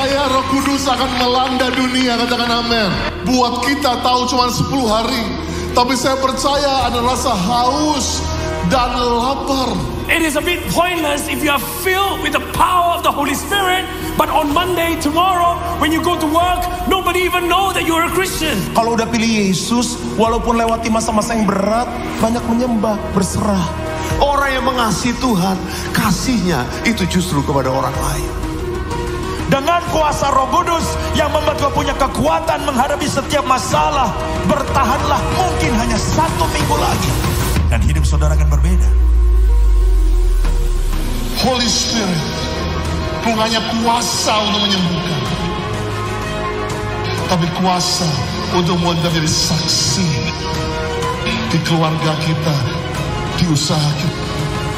percaya Roh Kudus akan melanda dunia, katakan amin. Buat kita tahu cuma 10 hari, tapi saya percaya ada rasa haus dan lapar. It is a bit pointless if you are filled with the power of the Holy Spirit, but on Monday, tomorrow, when you go to work, nobody even know that you're a Christian. Kalau udah pilih Yesus, walaupun lewati masa-masa yang berat, banyak menyembah, berserah. Orang yang mengasihi Tuhan, kasihnya itu justru kepada orang lain. Dengan kuasa Roh Kudus yang membuat kau punya kekuatan menghadapi setiap masalah, bertahanlah mungkin hanya 1 minggu lagi, dan hidup saudara akan berbeda. Holy Spirit bukan hanya kuasa untuk menyembuhkan, tapi kuasa untuk membuat kita menjadi saksi di keluarga kita, di usaha kita,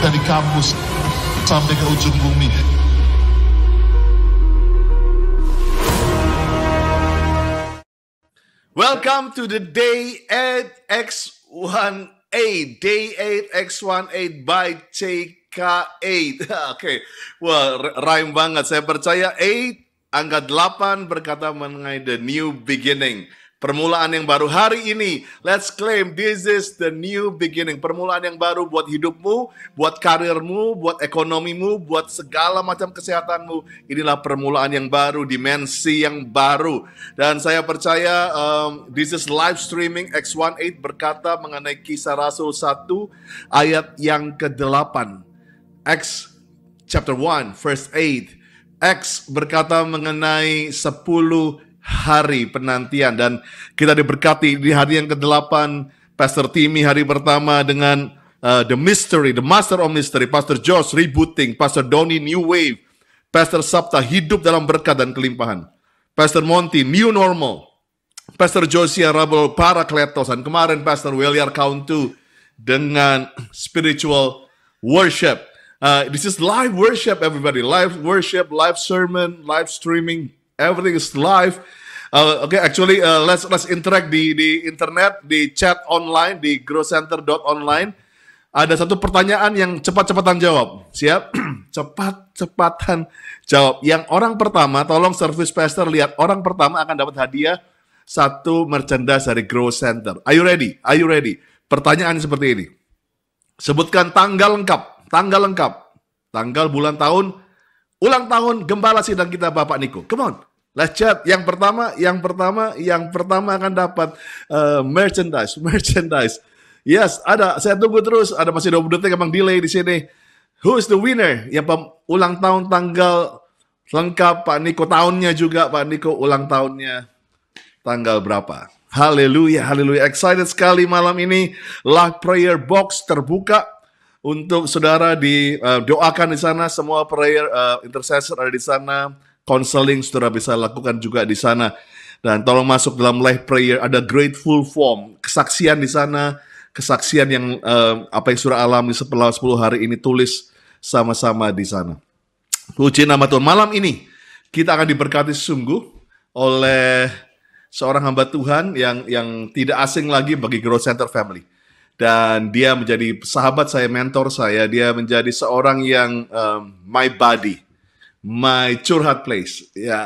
dari kampus sampai ke ujung bumi. Welcome to the Day 8X18, Day 8X18 by CK8. Oke, wah rhyme banget. Saya percaya 8, angka 8 berkata mengenai the new beginning. Permulaan yang baru hari ini. Let's claim this is the new beginning. Permulaan yang baru buat hidupmu, buat karirmu, buat ekonomimu, buat segala macam kesehatanmu. Inilah permulaan yang baru, dimensi yang baru. Dan saya percaya this is live streaming. X18 berkata mengenai Kisah Rasul 1 ayat yang ke-8. X chapter 1 verse 8. X berkata mengenai 10 hari penantian, dan kita diberkati di hari yang ke-8. Pastor Timmy hari pertama dengan The Mystery, The Master of Mystery. Pastor Josh Rebooting, Pastor Donny New Wave, Pastor Sabta Hidup dalam Berkat dan Kelimpahan, Pastor Monty New Normal, Pastor Josiah Rabel Parakletos, dan kemarin Pastor William Kauntu dengan Spiritual Worship. This is live worship, everybody. Live worship, live sermon, live streaming. Everything is live. Actually, let's interact di internet, di chat online, di growcenter.online. Ada satu pertanyaan yang cepat-cepatan jawab. Siap? Cepat-cepatan jawab. Yang orang pertama, tolong service pastor lihat. Orang pertama akan dapat hadiah 1 merchandise dari Grow Center. Are you ready? Are you ready? Pertanyaan seperti ini. Sebutkan tanggal lengkap. Tanggal lengkap. Tanggal, bulan, tahun. Ulang tahun Gembala Sidang kita Bapak Niko. Come on, let's chat. Yang pertama akan dapat merchandise. Yes, ada. Saya tunggu terus. Ada masih 20 detik, emang delay di sini. Who is the winner? Yang ulang tahun tanggal lengkap Pak Niko. Tahunnya juga Pak Niko. Ulang tahunnya tanggal berapa? Haleluya, haleluya. Excited sekali malam ini. Live prayer box terbuka. Untuk saudara doakan di sana, semua prayer intercessor ada di sana, counseling saudara bisa lakukan juga di sana. Dan tolong masuk dalam live prayer, ada grateful form, kesaksian di sana, kesaksian yang apa yang saudara alami setelah 10 hari ini, tulis sama-sama di sana. Puji nama Tuhan. Malam ini kita akan diberkati sungguh oleh seorang hamba Tuhan yang tidak asing lagi bagi Growth Center Family. Dan dia menjadi sahabat saya, mentor saya. Dia menjadi seorang yang my buddy, my curhat place. Ya,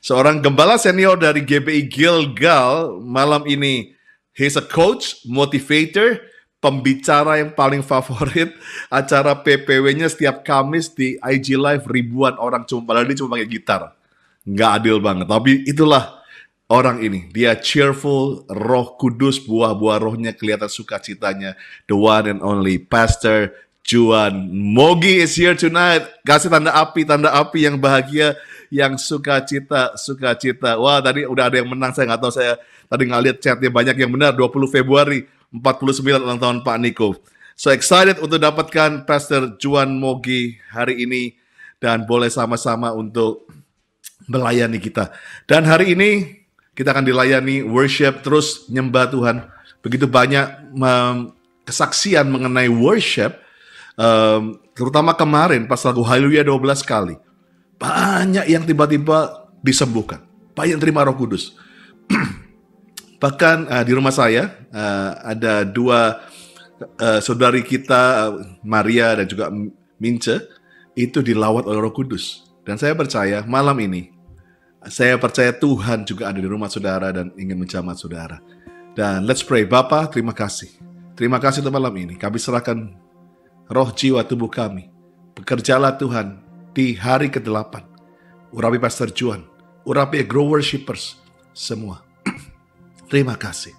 seorang gembala senior dari GBI Gilgal malam ini. He's a coach, motivator, pembicara yang paling favorit. Acara PPW-nya setiap Kamis di IG Live ribuan orang, padahal dia cuma pakai gitar. Nggak adil banget. Tapi itulah orang ini, dia cheerful, Roh Kudus, buah-buah rohnya kelihatan sukacitanya. The one and only Pastor Juan Mogi is here tonight. Kasih tanda api yang bahagia, yang sukacita. Wah, tadi udah ada yang menang, saya nggak tahu, saya tadi nggak lihat chatnya, banyak yang benar. 20 Februari, 49 ulang tahun Pak Niko. So excited untuk dapatkan Pastor Juan Mogi hari ini, dan boleh sama-sama untuk melayani kita. Dan hari ini kita akan dilayani worship, terus nyembah Tuhan. Begitu banyak kesaksian mengenai worship, terutama kemarin pas lagu Haleluya 12 kali. Banyak yang tiba-tiba disembuhkan, banyak yang terima Roh Kudus. Bahkan di rumah saya ada 2 saudari kita, Maria dan juga Mince, itu dilawat oleh Roh Kudus. Dan saya percaya malam ini Saya percaya Tuhan juga ada di rumah saudara dan ingin menjamah saudara. Dan let's pray. Bapa, terima kasih. Terima kasih untuk malam ini. Kami serahkan roh, jiwa, tubuh kami. Bekerjalah Tuhan di hari ke-8. Urapi Pastor Juan. Urapi Grow Worshippers. Semua. Terima kasih.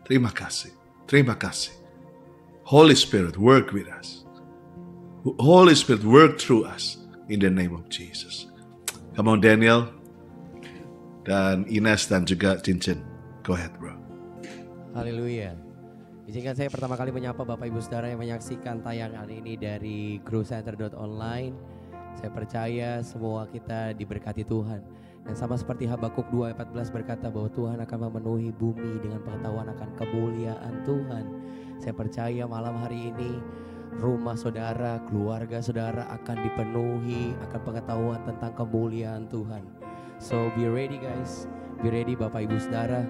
Terima kasih. Terima kasih. Holy Spirit, work with us. Holy Spirit, work through us. In the name of Jesus. Come on, Daniel. Dan Ines dan juga Cincin. Go ahead, bro. Haleluya. Izinkan saya pertama kali menyapa Bapak Ibu Saudara yang menyaksikan tayangan ini dari growcenter.online. Saya percaya semua kita diberkati Tuhan. Dan sama seperti Habakuk 2:14 berkata bahwa Tuhan akan memenuhi bumi dengan pengetahuan akan kemuliaan Tuhan. Saya percaya malam hari ini rumah saudara, keluarga saudara akan dipenuhi akan pengetahuan tentang kemuliaan Tuhan. So be ready guys, be ready Bapak Ibu Saudara,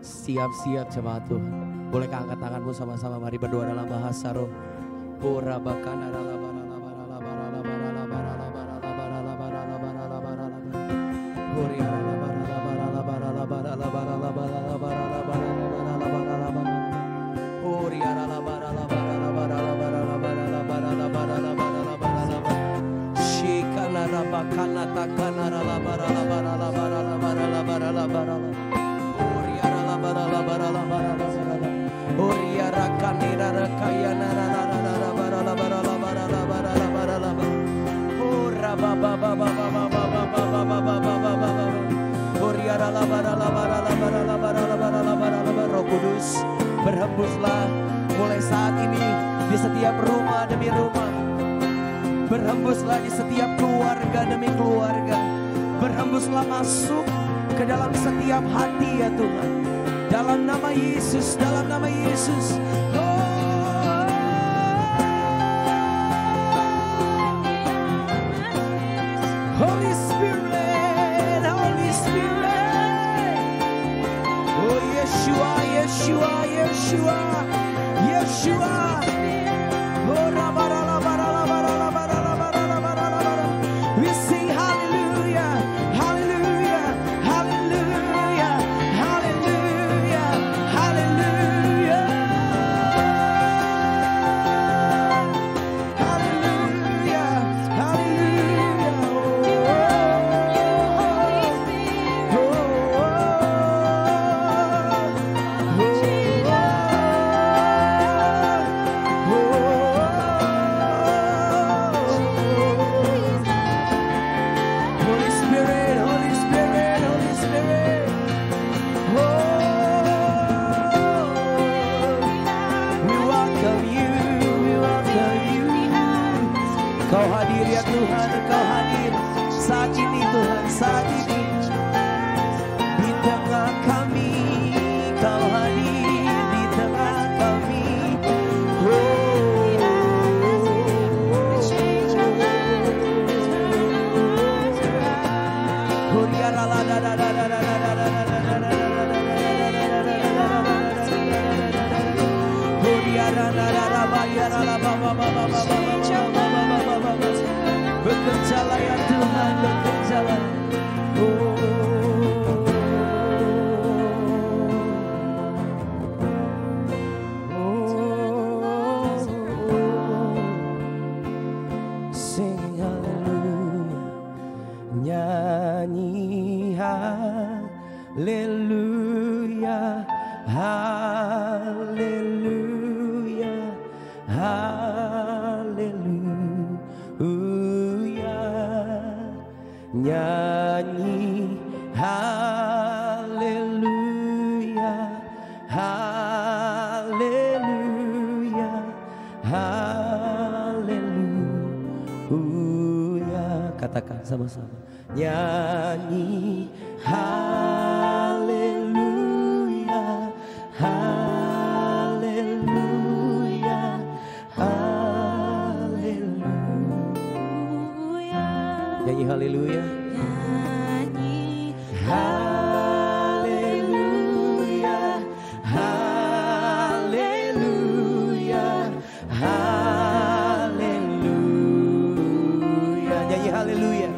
siap-siap jemaat Tuhan. Bolehkah angkat tanganmu sama-sama, mari berdoa dalam bahasa roh. Roh Kudus, berhembuslah mulai saat ini di setiap rumah demi rumah. Berhembuslah di setiap keluarga demi keluarga. Berhembuslah masuk ke dalam setiap hati ya Tuhan. Dalam nama Yesus, dalam nama Yesus. Holy Spirit, Holy Spirit. Oh Yeshua, Yeshua, Yeshua, Yeshua. Oh Rabarala, Barala, Barala, Barala, Barala, Barala. We sing hallelujah, hallelujah, hallelujah, hallelujah, hallelujah. Hallelujah, Holy Spirit, Holy Spirit, Holy Spirit. We welcome you, we welcome you. Kau hadir ya Tuhan, Kau hadir saat ini Tuhan, saat ini. Di tengah kami, Kau hadir di tengah kami. Bekerjalah ya Tuhan, bekerjalah. Sing haleluya, nyanyi haleluya, haleluya, haleluya, nyanyi haleluya, haleluya, haleluya. Katakan sama-sama, nyanyi haleluya, haleluya, haleluya. Nyanyi haleluya, nyanyi haleluya, haleluya, haleluya. Nyanyi haleluya,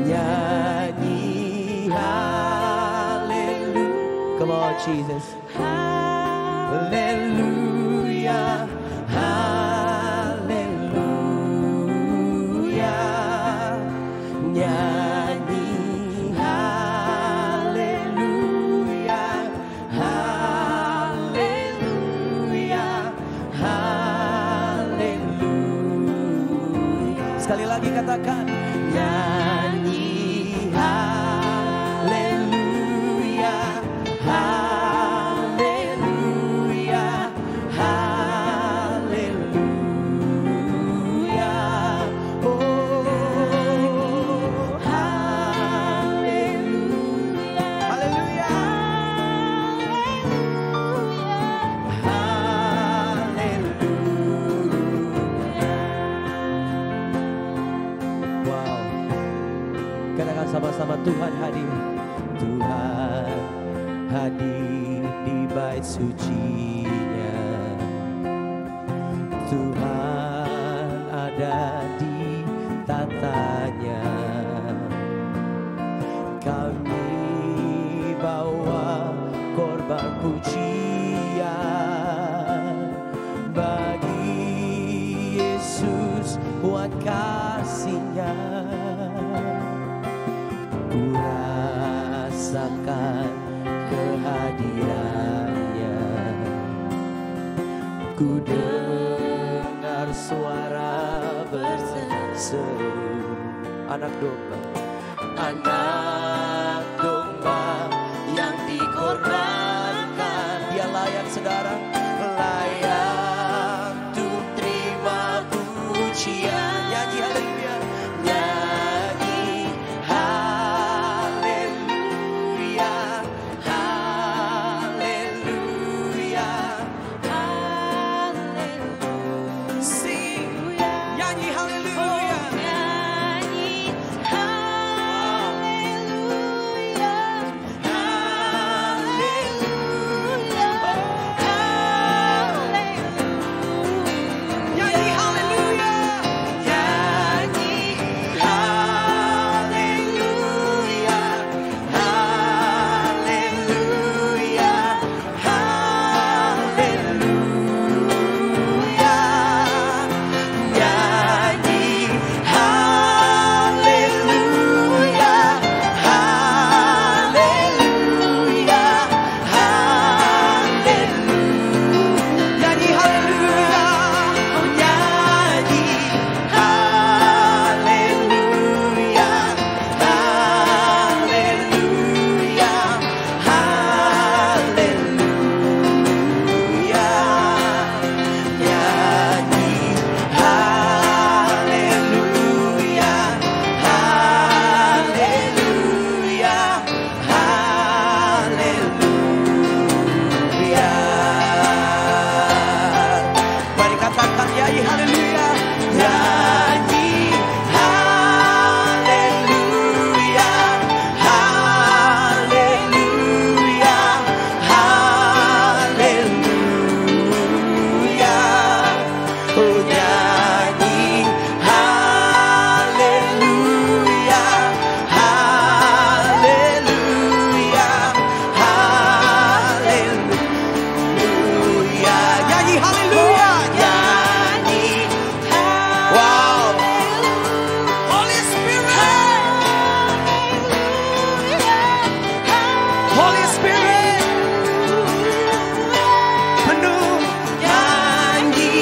nyanyi Jesus. Haleluya, haleluya. Nyanyi haleluya, haleluya, haleluya. Sekali lagi katakan, nyanyi haleluya, haleluya, haleluya. Oh, haleluya, haleluya, haleluya. Wow. Katakan sama-sama, Tuhan hadir. Tuhan hadir di bait suci-Nya. Tuhan ada di tatanya. Kami bawa korban pujian bagi Yesus buat kasih-Nya. Ku rasakan kehadirannya. Ku dengar suara berseru anak domba, anak domba yang dikorbankan. Dia layak, saudara, layak untuk terima pujian. Nyanyi haleluya, nyanyi haleluya, haleluya, haleluya. Sing, nyanyi haleluya, nyanyi haleluya, haleluya, haleluya. Nyanyi haleluya, nyanyi haleluya, haleluya, haleluya. Nyanyi haleluya, haleluya, haleluya. Nyanyi haleluya, oh nyanyi haleluya, haleluya, haleluya. Nyanyi haleluya, haleluya, haleluya. Mari katakan nyanyi haleluya, nyanyi haleluya, haleluya, haleluya. Oh nyanyi haleluya, haleluya, haleluya. Nyanyi haleluya, nyanyi. Wow. Holy Spirit, Holy Spirit, penuh. Nyanyi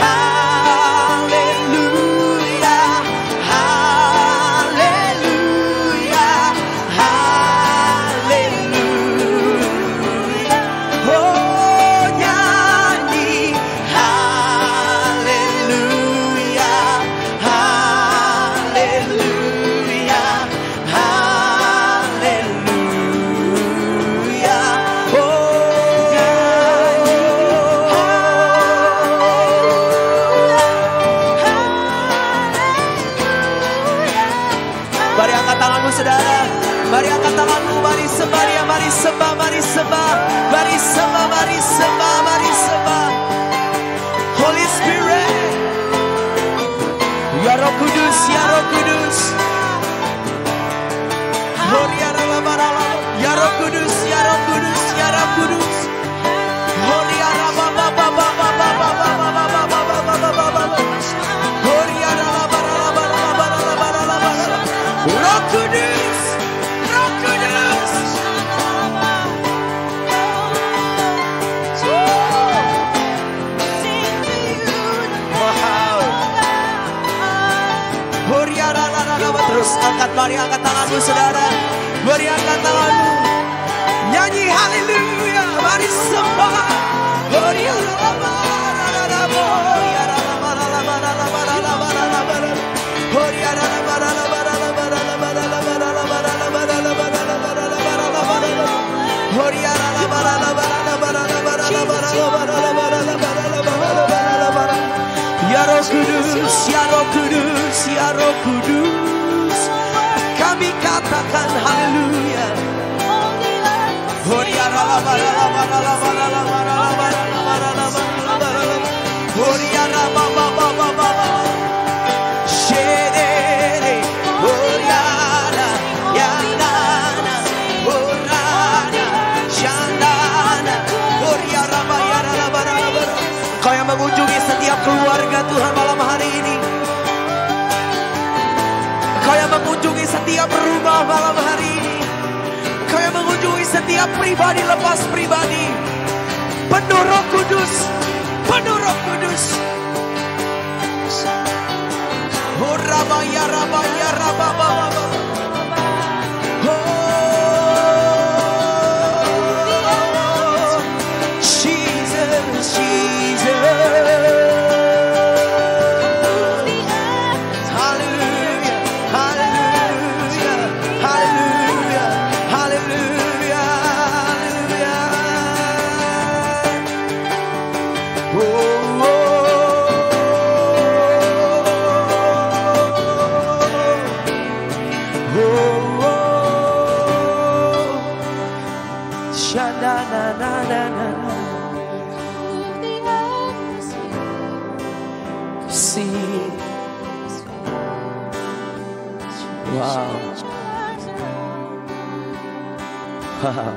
haleluya, haleluya, haleluya. Oh nyanyi haleluya, haleluya, haleluya. Oh nyanyi mari angkat tanganmu, saudara. Mari angkat tanganmu, mari sembah dia, mari sembah, mari sembah, mari sembah, mari sembah, mari sembah. Holy Spirit, ya Roh Kudus, ya Roh Kudus. Ya Roh Kudus, ya Roh Kudus. ya Roh Kudus. Horia raba ba ba ba ba ba ba ba ba ba ba ba ba ba ba ba. Horia raba raba raba raba raba raba. Roh Kudus, Roh Kudus. Wow. Horia raba raba. Terus mari angkat tanganmu saudara. Mari angkat tanganmu. Nyanyi haleluya, mari sembah. Horia raba raba. Horia raba raba raba raba raba. Horia raba raba raba raba raba raba. Horia raba raba raba raba. Ya Roh Kudus, ya Roh Kudus, ya Roh Kudus. Kami katakan haleluya. Horia raba raba raba raba raba raba. Horia raba ba ba ba ba ba. Shedere horiana yanana horana shandana horia raba ya raba raba. Kau yang mengunjungi setiap keluarga Tuhan malam hari ini. Kau yang mengunjungi setiap rumah malam hari ini. Kau yang mengunjungi setiap pribadi lepas pribadi. Penuh Roh Kudus, penuh Roh Kudus. Oh raba ya raba ya raba ba ba. Oh Jesus, Jesus. Hallelujah, hallelujah, hallelujah, hallelujah, hallelujah. Oh, oh, oh. Sha-na-na-na-na-na. See. Wow. Wow.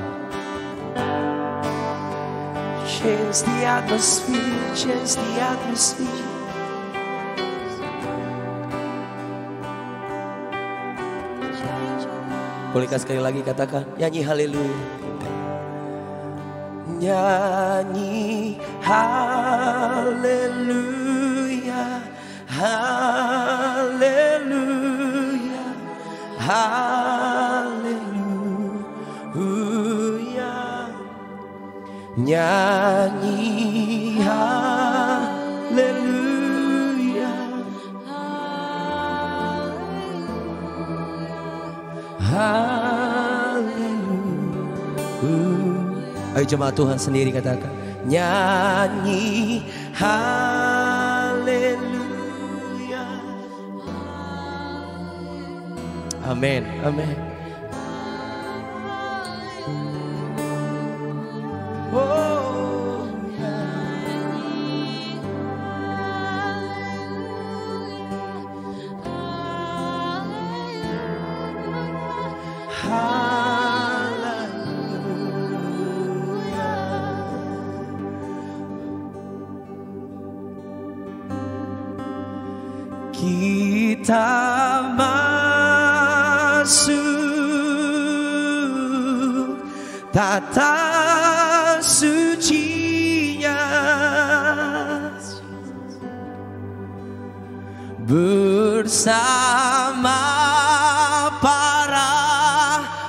Change the atmosphere, change the atmosphere. Bolehkah sekali lagi katakan, nyanyi haleluya. Nyanyi haleluya, haleluya, haleluya. Nyanyi haleluya, haleluya. Ayo jemaat Tuhan sendiri katakan, nyanyi haleluya. Amin, amin. Oh, kita masuk tata sucinya bersama para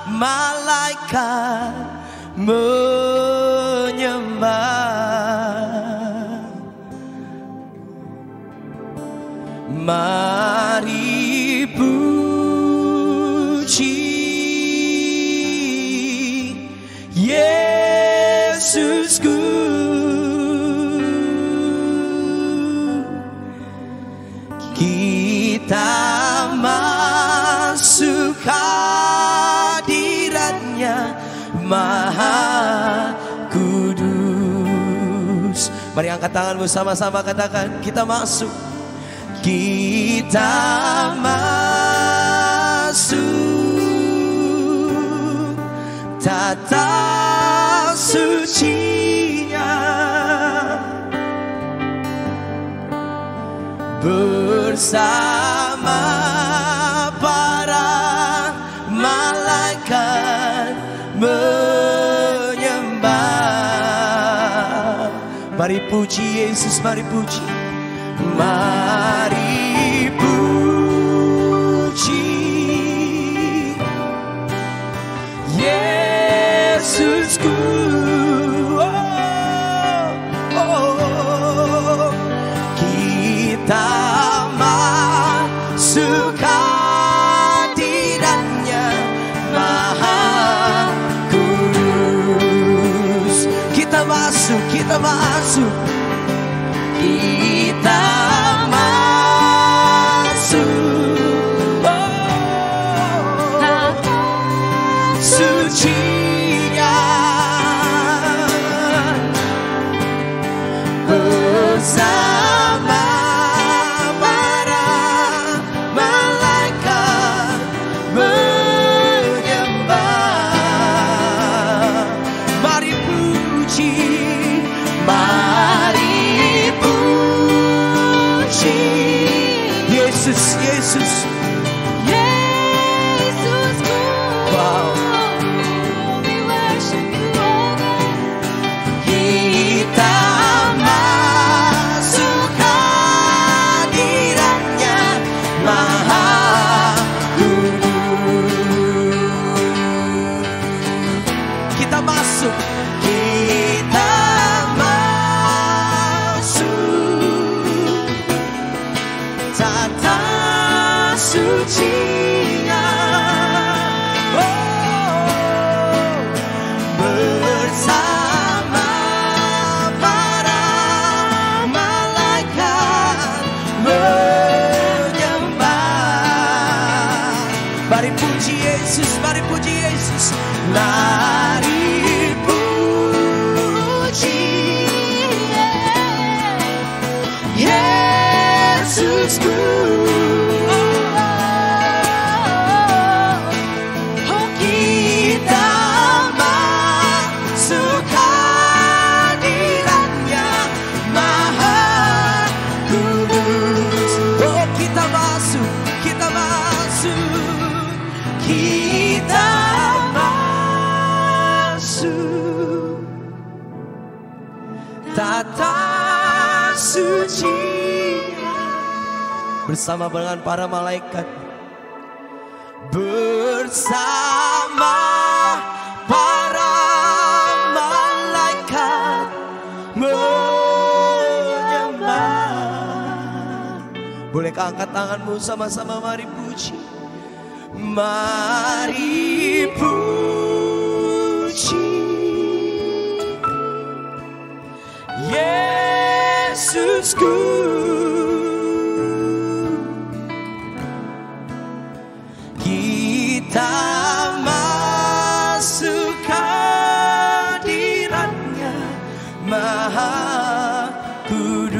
malaikat menyembah. Mari puji Yesusku, kita masuk hadiratnya Maha Kudus. Mari angkat tanganmu sama-sama katakan, kita masuk. Kita masuk tata bersama para malaikat menyembah. Mari puji Yesus, mari puji. Mari puji Yesusku. Kita masuk hadiratnya Maha Kudus. Kita masuk, kita masuk. Kita masuk sucinya bersama para malaikat menyembah. Mari puji, mari puji Yesus, Yesus, Yesusku. wow. We worship you, oh God. Kita masuk hadiratnya Maha Kudus. Kita masuk, kita masuk tata sucinya, bersama para malaikat menyembah. Mari puji Yesus, mari puji Yesus. Mari puji Yesusku. Kita masuk hadiratnya Maha Kudus. Oh, kita masuk, kita masuk, kita masuk tata suci bersama dengan para malaikat, bersama para malaikat menyembah. Bolehkah angkat tanganmu sama-sama, mari puji. Mari puji Yesusku. Kita masuk hadiratnya Maha Kudus.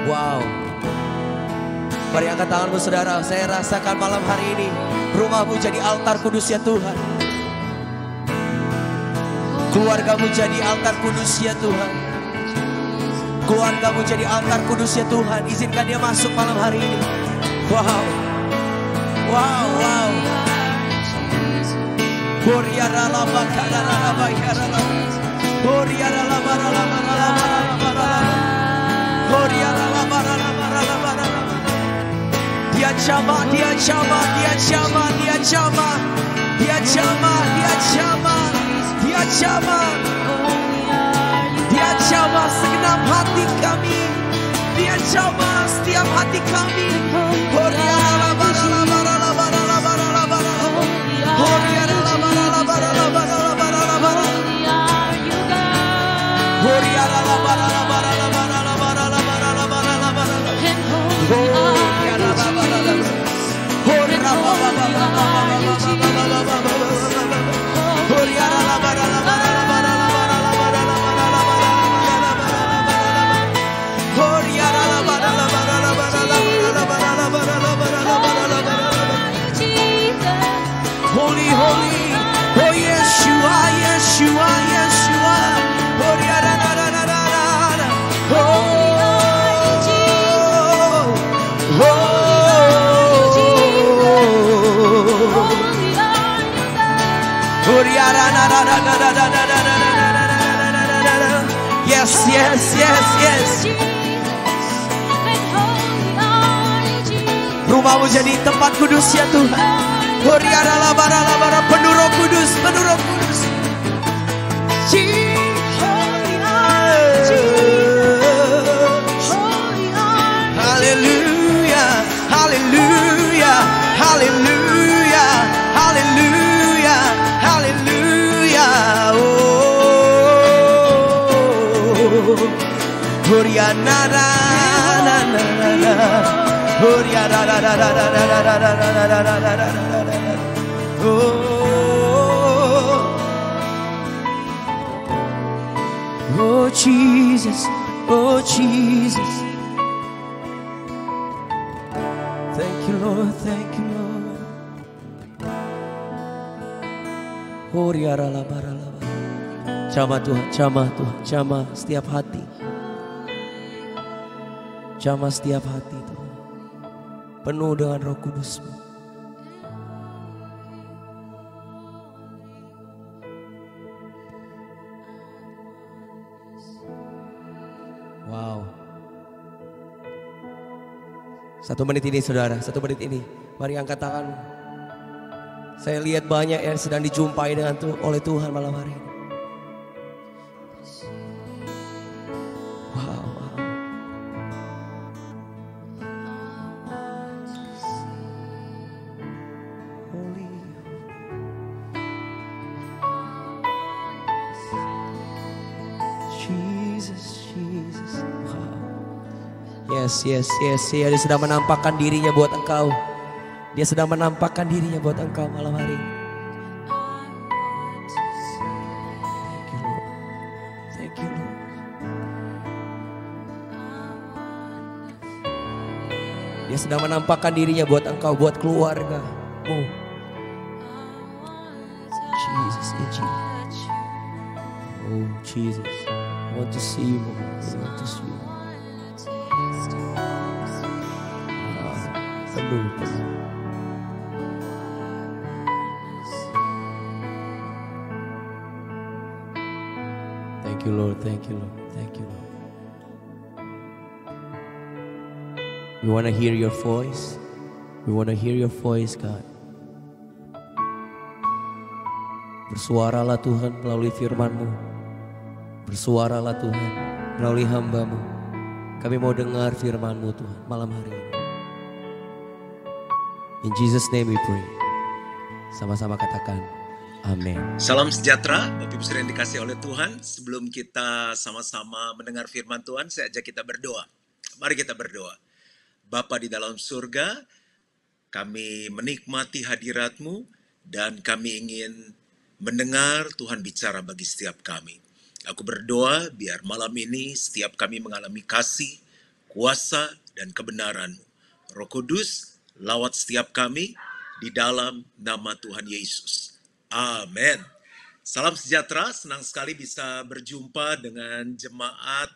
Wow. Mari angkat tanganmu saudara. Saya rasakan malam hari ini rumahmu jadi altar kudus ya Tuhan. Keluargamu jadi altar kudus ya Tuhan. Keluargamu jadi altar kudus ya Tuhan. Izinkan dia masuk malam hari ini. Wow. Wow, wow. Dia jamah, dia jamah, dia jamah, dia jamah, dia jamah, dia jamah, dia jamah, dia jamah segenap hati kami, dia jamah setiap hati kami. Holy, holy, oh yes, Yes, yes, yes, yes. Rumahmu jadi tempat kudus ya Tuhan. Penuh Roh Kudus, penuh Roh Kudus. Haleluya, haleluya, haleluya, haleluya, haleluya. Oh Jesus, oh Jesus. Thank you Lord, thank you Lord. Oh jamah Tuhan, jamah Tuhan, jamah setiap hati. Jamah setiap hati Tuhan. Penuh dengan Roh Kudus-Mu. Wow. 1 menit ini saudara, 1 menit ini. Mari angkat tanganmu. Saya lihat banyak yang sedang dijumpai dengan oleh Tuhan malam hari ini. Wow, wow. Jesus, Jesus. Wow. Yes, yes, yes. Dia sedang menampakkan dirinya buat engkau. Dia sedang menampakkan dirinya buat engkau malam hari ini. Thank you, Lord. Thank you, Lord. Dia sedang menampakkan dirinya buat engkau, buat keluargamu. Jesus, Jesus. Oh, Jesus. I want to see you, Lord. I want to see you. Penuh, penuh. Thank you, Lord. Thank you, Lord. Thank you, Lord. We want to hear your voice. We want to hear your voice, God. Bersuaralah Tuhan melalui firman-Mu. Bersuaralah Tuhan melalui hamba-Mu. Kami mau dengar firman-Mu Tuhan malam hari ini. In Jesus' name we pray. Sama-sama katakan. Amin. Salam sejahtera, Bapak Ibu saudara yang dikasihi oleh Tuhan. Sebelum kita sama-sama mendengar firman Tuhan, saya ajak kita berdoa. Mari kita berdoa. Bapa di dalam surga, kami menikmati hadirat-Mu dan kami ingin mendengar Tuhan bicara bagi setiap kami. Aku berdoa biar malam ini setiap kami mengalami kasih, kuasa, dan kebenaran-Mu. Roh Kudus, lawat setiap kami di dalam nama Tuhan Yesus. Amin. Salam sejahtera, senang sekali bisa berjumpa dengan jemaat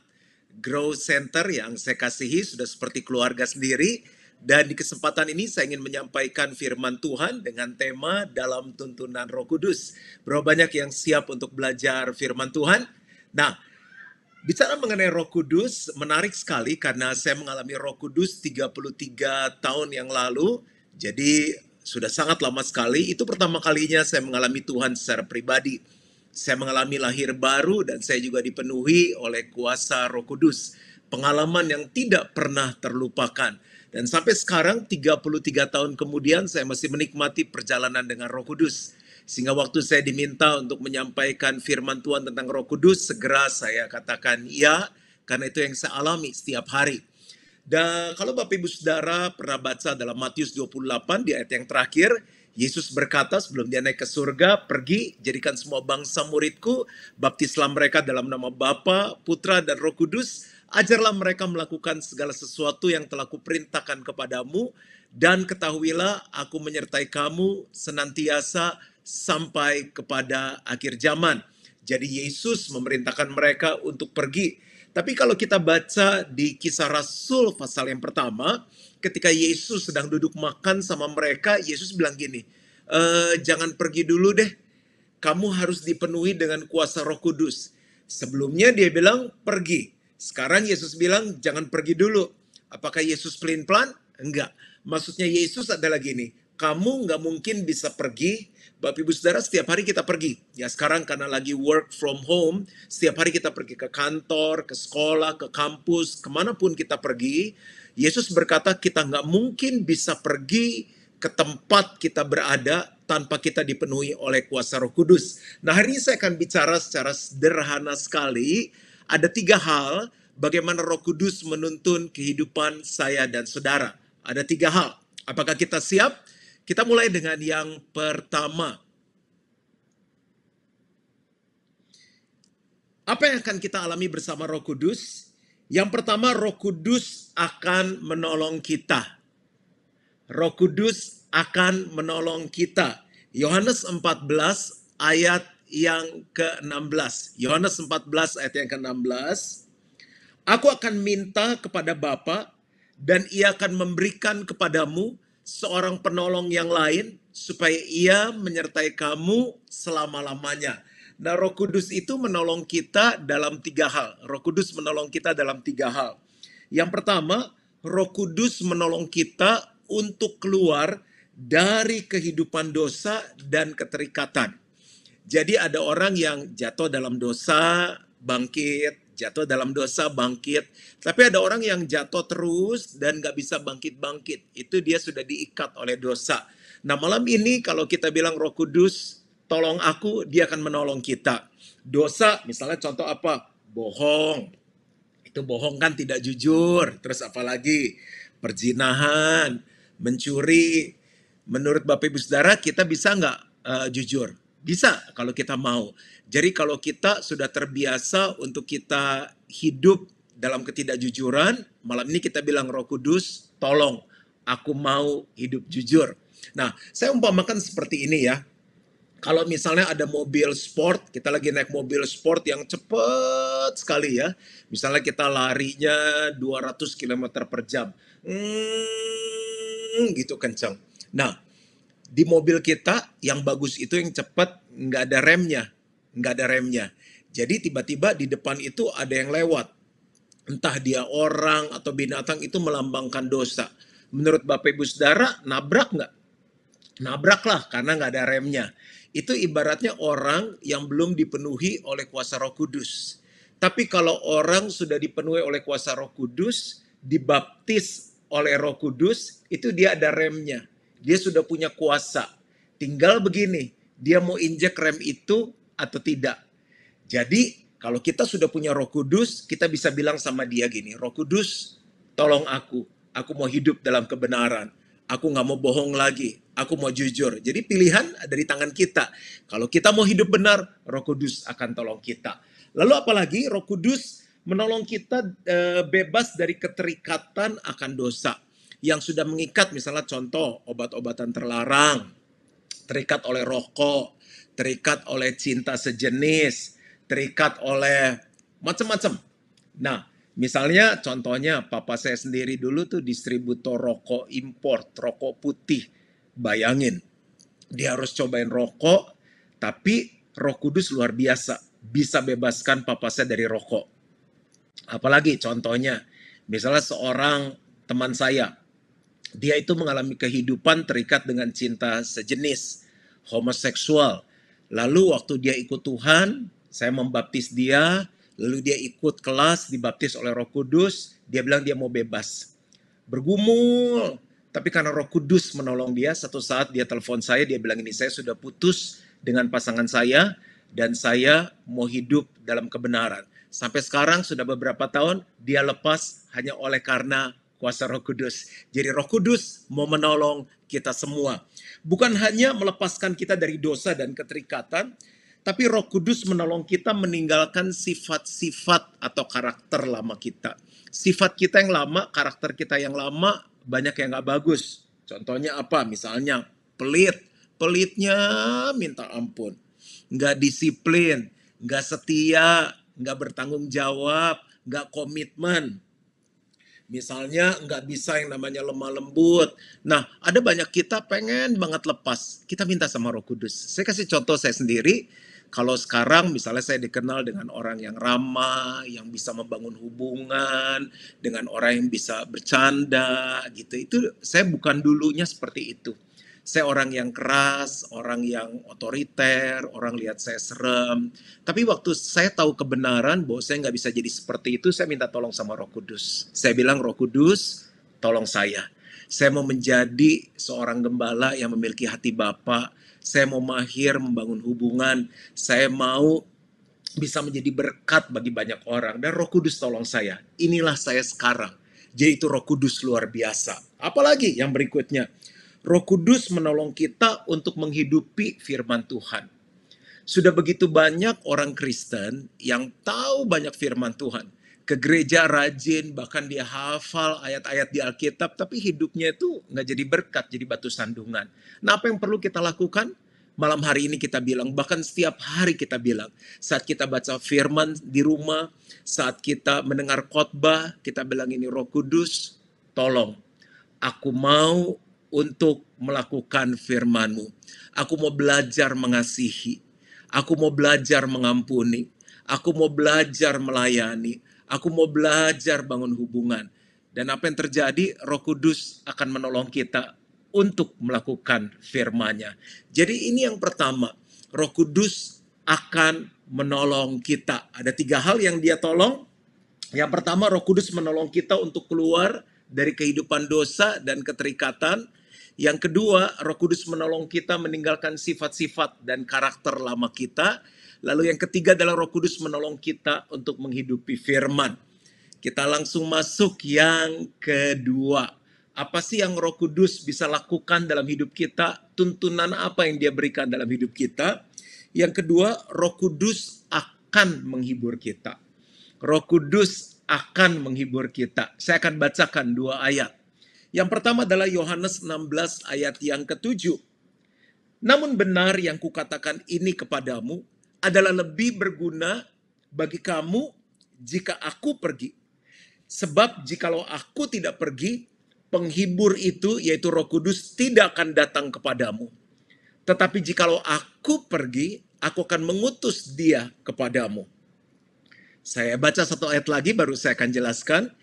Grow Center yang saya kasihi, sudah seperti keluarga sendiri. Dan di kesempatan ini saya ingin menyampaikan firman Tuhan dengan tema dalam tuntunan Roh Kudus. Berapa banyak yang siap untuk belajar firman Tuhan? Nah, bicara mengenai Roh Kudus, menarik sekali karena saya mengalami Roh Kudus 33 tahun yang lalu. Jadi sudah sangat lama sekali. Itu pertama kalinya saya mengalami Tuhan secara pribadi. Saya mengalami lahir baru dan saya juga dipenuhi oleh kuasa Roh Kudus. Pengalaman yang tidak pernah terlupakan. Dan sampai sekarang 33 tahun kemudian saya masih menikmati perjalanan dengan Roh Kudus. Sehingga waktu saya diminta untuk menyampaikan firman Tuhan tentang Roh Kudus, segera saya katakan ya, karena itu yang saya alami setiap hari. Dan kalau Bapak Ibu Saudara pernah baca dalam Matius 28 di ayat yang terakhir, Yesus berkata sebelum dia naik ke surga, pergi, jadikan semua bangsa muridku, baptislah mereka dalam nama Bapa, Putra, dan Roh Kudus, ajarlah mereka melakukan segala sesuatu yang telah kuperintahkan kepadamu, dan ketahuilah aku menyertai kamu senantiasa sampai kepada akhir zaman. Jadi Yesus memerintahkan mereka untuk pergi. Tapi kalau kita baca di Kisah Rasul pasal yang pertama, ketika Yesus sedang duduk makan sama mereka, Yesus bilang gini, jangan pergi dulu deh, kamu harus dipenuhi dengan kuasa Roh Kudus. Sebelumnya dia bilang pergi. Sekarang Yesus bilang jangan pergi dulu. Apakah Yesus pelin-pelan? Enggak. Maksudnya Yesus adalah gini, kamu nggak mungkin bisa pergi. Bapak Ibu Saudara, setiap hari kita pergi. Ya sekarang karena lagi work from home, setiap hari kita pergi ke kantor, ke sekolah, ke kampus, kemanapun kita pergi. Yesus berkata kita nggak mungkin bisa pergi ke tempat kita berada tanpa kita dipenuhi oleh kuasa Roh Kudus. Nah, hari ini saya akan bicara secara sederhana sekali. Ada 3 hal bagaimana Roh Kudus menuntun kehidupan saya dan saudara. Ada 3 hal. Apakah kita siap? Kita mulai dengan yang pertama. Apa yang akan kita alami bersama Roh Kudus? Yang pertama, Roh Kudus akan menolong kita. Roh Kudus akan menolong kita. Yohanes 14 ayat yang ke-16. Yohanes 14 ayat yang ke-16. Aku akan minta kepada Bapa dan ia akan memberikan kepadamu seorang penolong yang lain supaya ia menyertai kamu selama-lamanya. Nah, Roh Kudus itu menolong kita dalam 3 hal. Roh Kudus menolong kita dalam 3 hal. Yang pertama, Roh Kudus menolong kita untuk keluar dari kehidupan dosa dan keterikatan. Jadi ada orang yang jatuh dalam dosa, bangkit, jatuh dalam dosa, bangkit. Tapi ada orang yang jatuh terus dan gak bisa bangkit-bangkit. Itu dia sudah diikat oleh dosa. Nah, malam ini kalau kita bilang Roh Kudus, tolong aku, dia akan menolong kita. Dosa, misalnya contoh apa? Bohong. Itu bohong kan tidak jujur. Terus apa lagi? Perzinahan, mencuri. Menurut Bapak Ibu Saudara, kita bisa nggak jujur? Bisa kalau kita mau. Jadi kalau kita sudah terbiasa untuk kita hidup dalam ketidakjujuran, malam ini kita bilang Roh Kudus, tolong aku mau hidup jujur. Nah, saya umpamakan seperti ini ya. Kalau misalnya ada mobil sport, kita lagi naik mobil sport yang cepat sekali ya. Misalnya kita larinya 200 km per jam. Gitu kencang. Nah, di mobil kita yang bagus itu yang cepat, nggak ada remnya. Jadi tiba-tiba di depan itu ada yang lewat. Entah dia orang atau binatang, itu melambangkan dosa. Menurut Bapak Ibu Saudara, nabrak nggak? Nabrak lah karena nggak ada remnya. Itu ibaratnya orang yang belum dipenuhi oleh kuasa Roh Kudus. Tapi kalau orang sudah dipenuhi oleh kuasa Roh Kudus, dibaptis oleh Roh Kudus, itu dia ada remnya. Dia sudah punya kuasa. Tinggal begini, dia mau injek rem itu atau tidak. Jadi kalau kita sudah punya Roh Kudus, kita bisa bilang sama dia gini, Roh Kudus, tolong aku mau hidup dalam kebenaran. Aku nggak mau bohong lagi, aku mau jujur. Jadi pilihan ada di tangan kita. Kalau kita mau hidup benar, Roh Kudus akan tolong kita. Lalu apalagi Roh Kudus menolong kita bebas dari keterikatan akan dosa. Yang sudah mengikat, misalnya contoh obat-obatan terlarang, terikat oleh rokok, terikat oleh cinta sejenis, terikat oleh macam-macam. Nah, misalnya contohnya papa saya sendiri dulu tuh distributor rokok import, rokok putih. Bayangin, dia harus cobain rokok, tapi Roh Kudus luar biasa, bisa bebaskan papa saya dari rokok. Apalagi contohnya, misalnya seorang teman saya, dia itu mengalami kehidupan terikat dengan cinta sejenis, homoseksual. Lalu waktu dia ikut Tuhan, saya membaptis dia, lalu dia ikut kelas, dibaptis oleh Roh Kudus, dia bilang dia mau bebas. Bergumul, tapi karena Roh Kudus menolong dia, satu saat dia telepon saya, dia bilang ini, saya sudah putus dengan pasangan saya, dan saya mau hidup dalam kebenaran. Sampai sekarang sudah beberapa tahun, dia lepas hanya oleh karena kuasa Roh Kudus. Jadi Roh Kudus mau menolong kita semua. Bukan hanya melepaskan kita dari dosa dan keterikatan, tapi Roh Kudus menolong kita meninggalkan sifat-sifat atau karakter lama kita. Sifat kita yang lama, karakter kita yang lama, banyak yang gak bagus. Contohnya apa? Misalnya pelit. Pelitnya minta ampun. Gak disiplin, gak setia, gak bertanggung jawab, gak komitmen. Misalnya nggak bisa yang namanya lemah lembut. Nah, ada banyak kita pengen banget lepas. Kita minta sama Roh Kudus. Saya kasih contoh saya sendiri. Kalau sekarang misalnya saya dikenal dengan orang yang ramah, yang bisa membangun hubungan, dengan orang yang bisa bercanda gitu. Itu saya bukan dulunya seperti itu. Saya orang yang keras, orang yang otoriter, orang lihat saya serem. Tapi waktu saya tahu kebenaran bahwa saya nggak bisa jadi seperti itu, saya minta tolong sama Roh Kudus. Saya bilang, Roh Kudus, tolong saya. Saya mau menjadi seorang gembala yang memiliki hati Bapa. Saya mau mahir membangun hubungan. Saya mau bisa menjadi berkat bagi banyak orang. Dan Roh Kudus tolong saya. Inilah saya sekarang. Jadi itu Roh Kudus luar biasa. Apalagi yang berikutnya. Roh Kudus menolong kita untuk menghidupi firman Tuhan. Sudah begitu banyak orang Kristen yang tahu banyak firman Tuhan. Ke gereja rajin, bahkan dia hafal ayat-ayat di Alkitab, tapi hidupnya itu nggak jadi berkat, jadi batu sandungan. Nah, apa yang perlu kita lakukan? Malam hari ini kita bilang, bahkan setiap hari kita bilang, saat kita baca firman di rumah, saat kita mendengar khotbah, kita bilang ini, Roh Kudus, tolong, aku mau untuk melakukan firman-Mu. Aku mau belajar mengasihi. Aku mau belajar mengampuni. Aku mau belajar melayani. Aku mau belajar bangun hubungan. Dan apa yang terjadi, Roh Kudus akan menolong kita untuk melakukan firman-Nya. Jadi ini yang pertama, Roh Kudus akan menolong kita. Ada 3 hal yang Dia tolong. Yang pertama, Roh Kudus menolong kita untuk keluar dari kehidupan dosa dan keterikatan. Yang kedua, Roh Kudus menolong kita meninggalkan sifat-sifat dan karakter lama kita. Lalu yang ketiga adalah Roh Kudus menolong kita untuk menghidupi firman. Kita langsung masuk yang kedua. Apa sih yang Roh Kudus bisa lakukan dalam hidup kita? Tuntunan apa yang Dia berikan dalam hidup kita? Yang kedua, Roh Kudus akan menghibur kita. Roh Kudus akan menghibur kita. Saya akan bacakan 2 ayat. Yang pertama adalah Yohanes 16 ayat yang ke-7. Namun benar yang kukatakan ini kepadamu adalah lebih berguna bagi kamu jika aku pergi. Sebab jikalau aku tidak pergi, penghibur itu yaitu Roh Kudus tidak akan datang kepadamu. Tetapi jikalau aku pergi, aku akan mengutus Dia kepadamu. Saya baca 1 ayat lagi baru saya akan jelaskan.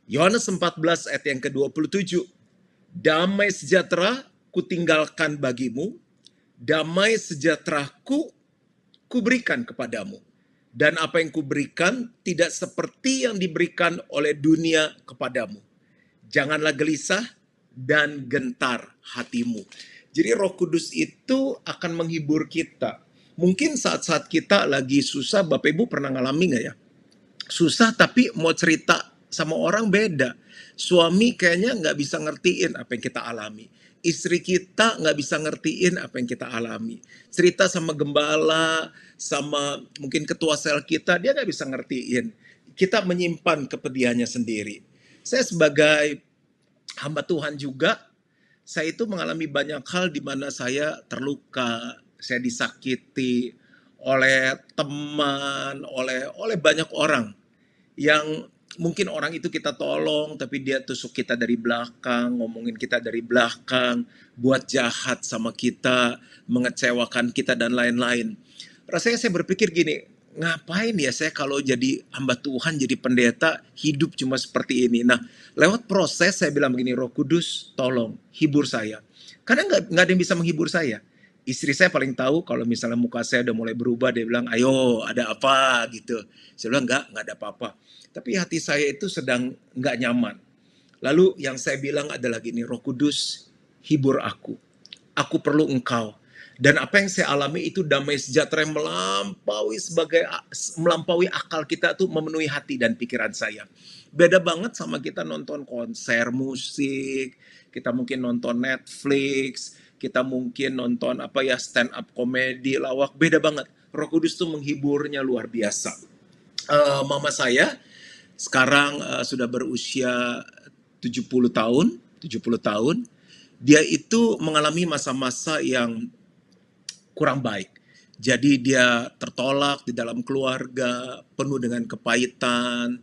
Yohanes 14 ayat yang ke-27. Damai sejahtera kutinggalkan bagimu, damai sejahteraku kuberikan kepadamu. Dan apa yang kuberikan tidak seperti yang diberikan oleh dunia kepadamu. Janganlah gelisah dan gentar hatimu. Jadi Roh Kudus itu akan menghibur kita. Mungkin saat-saat kita lagi susah, Bapak Ibu pernah ngalami nggak ya? Susah tapi mau cerita sama orang beda. Suami kayaknya nggak bisa ngertiin apa yang kita alami. Istri kita nggak bisa ngertiin apa yang kita alami. Cerita sama gembala, sama mungkin ketua sel kita, dia nggak bisa ngertiin. Kita menyimpan kepedihannya sendiri. Saya sebagai hamba Tuhan juga, saya itu mengalami banyak hal di mana saya terluka, saya disakiti oleh teman, oleh banyak orang yang mungkin orang itu kita tolong, tapi dia tusuk kita dari belakang, ngomongin kita dari belakang, buat jahat sama kita, mengecewakan kita, dan lain-lain. Rasanya saya berpikir gini, ngapain ya saya kalau jadi hamba Tuhan, jadi pendeta, hidup cuma seperti ini. Nah, lewat proses saya bilang begini, Roh Kudus, tolong, hibur saya. Karena nggak ada yang bisa menghibur saya. Istri saya paling tahu kalau misalnya muka saya udah mulai berubah, dia bilang, ayo ada apa gitu. Saya bilang, nggak ada apa-apa. Tapi hati saya itu sedang nggak nyaman. Lalu yang saya bilang adalah gini, Roh Kudus, hibur aku. Aku perlu Engkau. Dan apa yang saya alami itu damai sejahtera yang melampaui akal kita tuh, memenuhi hati dan pikiran saya. Beda banget sama kita nonton konser musik, kita mungkin nonton Netflix, kita mungkin nonton stand up komedi, lawak, beda banget. Roh Kudus tuh menghiburnya luar biasa. Mama saya sekarang sudah berusia 70 tahun. Dia itu mengalami masa-masa yang kurang baik. Jadi dia tertolak di dalam keluarga, penuh dengan kepahitan.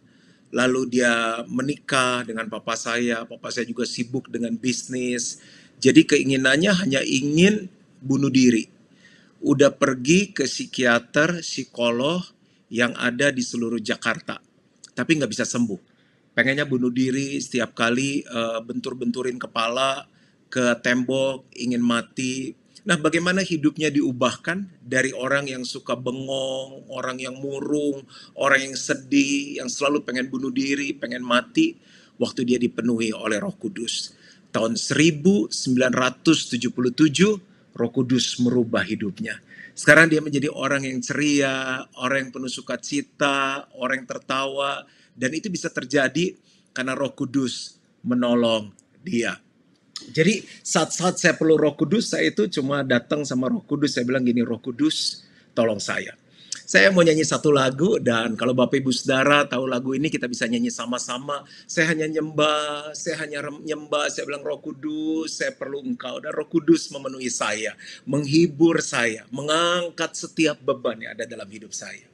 lalu dia menikah dengan papa saya juga sibuk dengan bisnis. Jadi keinginannya hanya ingin bunuh diri. Udah pergi ke psikiater, psikolog yang ada di seluruh Jakarta, tapi nggak bisa sembuh. Pengennya bunuh diri setiap kali, bentur-benturin kepala ke tembok, ingin mati. Nah, bagaimana hidupnya diubahkan dari orang yang suka bengong, orang yang murung, orang yang sedih, yang selalu pengen bunuh diri, pengen mati, waktu dia dipenuhi oleh Roh Kudus. Tahun 1977, Roh Kudus merubah hidupnya. Sekarang dia menjadi orang yang ceria, orang yang penuh sukacita, orang yang tertawa, dan itu bisa terjadi karena Roh Kudus menolong dia. Jadi saat-saat saya perlu Roh Kudus, saya itu cuma datang sama Roh Kudus, saya bilang gini, Roh Kudus tolong saya. Saya mau nyanyi satu lagu, dan kalau Bapak Ibu Saudara tahu lagu ini kita bisa nyanyi sama-sama. Saya hanya nyembah, saya bilang Roh Kudus, saya perlu Engkau. Dan Roh Kudus memenuhi saya, menghibur saya, mengangkat setiap beban yang ada dalam hidup saya.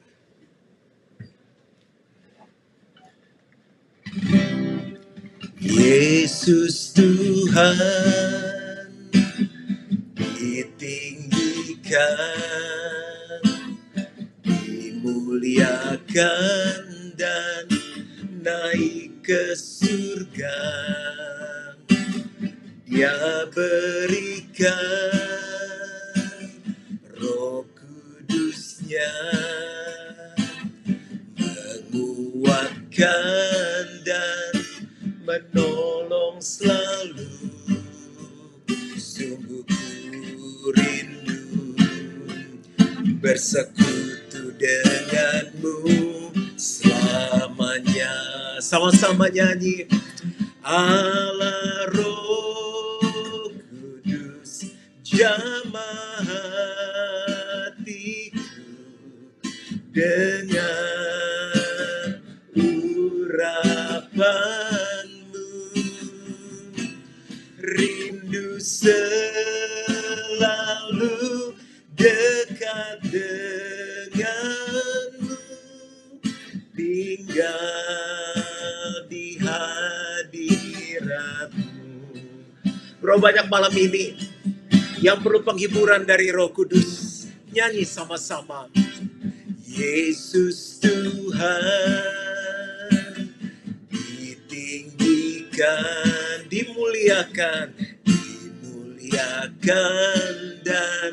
Yesus Tuhan ditinggikan, dimuliakan dan naik ke surga. Dia berikan Roh Kudus-Nya, menguatkan dan menolong selalu. Sungguh ku rindu bersekutu denganmu selamanya. Sama-sama nyanyi. Allah Roh Kudus, jamah hatiku dengan urapanmu. Rindu selalu dekat denganmu, tinggal di hadiratmu. Bro, banyak malam ini yang perlu penghiburan dari Roh Kudus. Nyanyi sama-sama. Yesus Tuhan ditinggikan, dimuliakan dan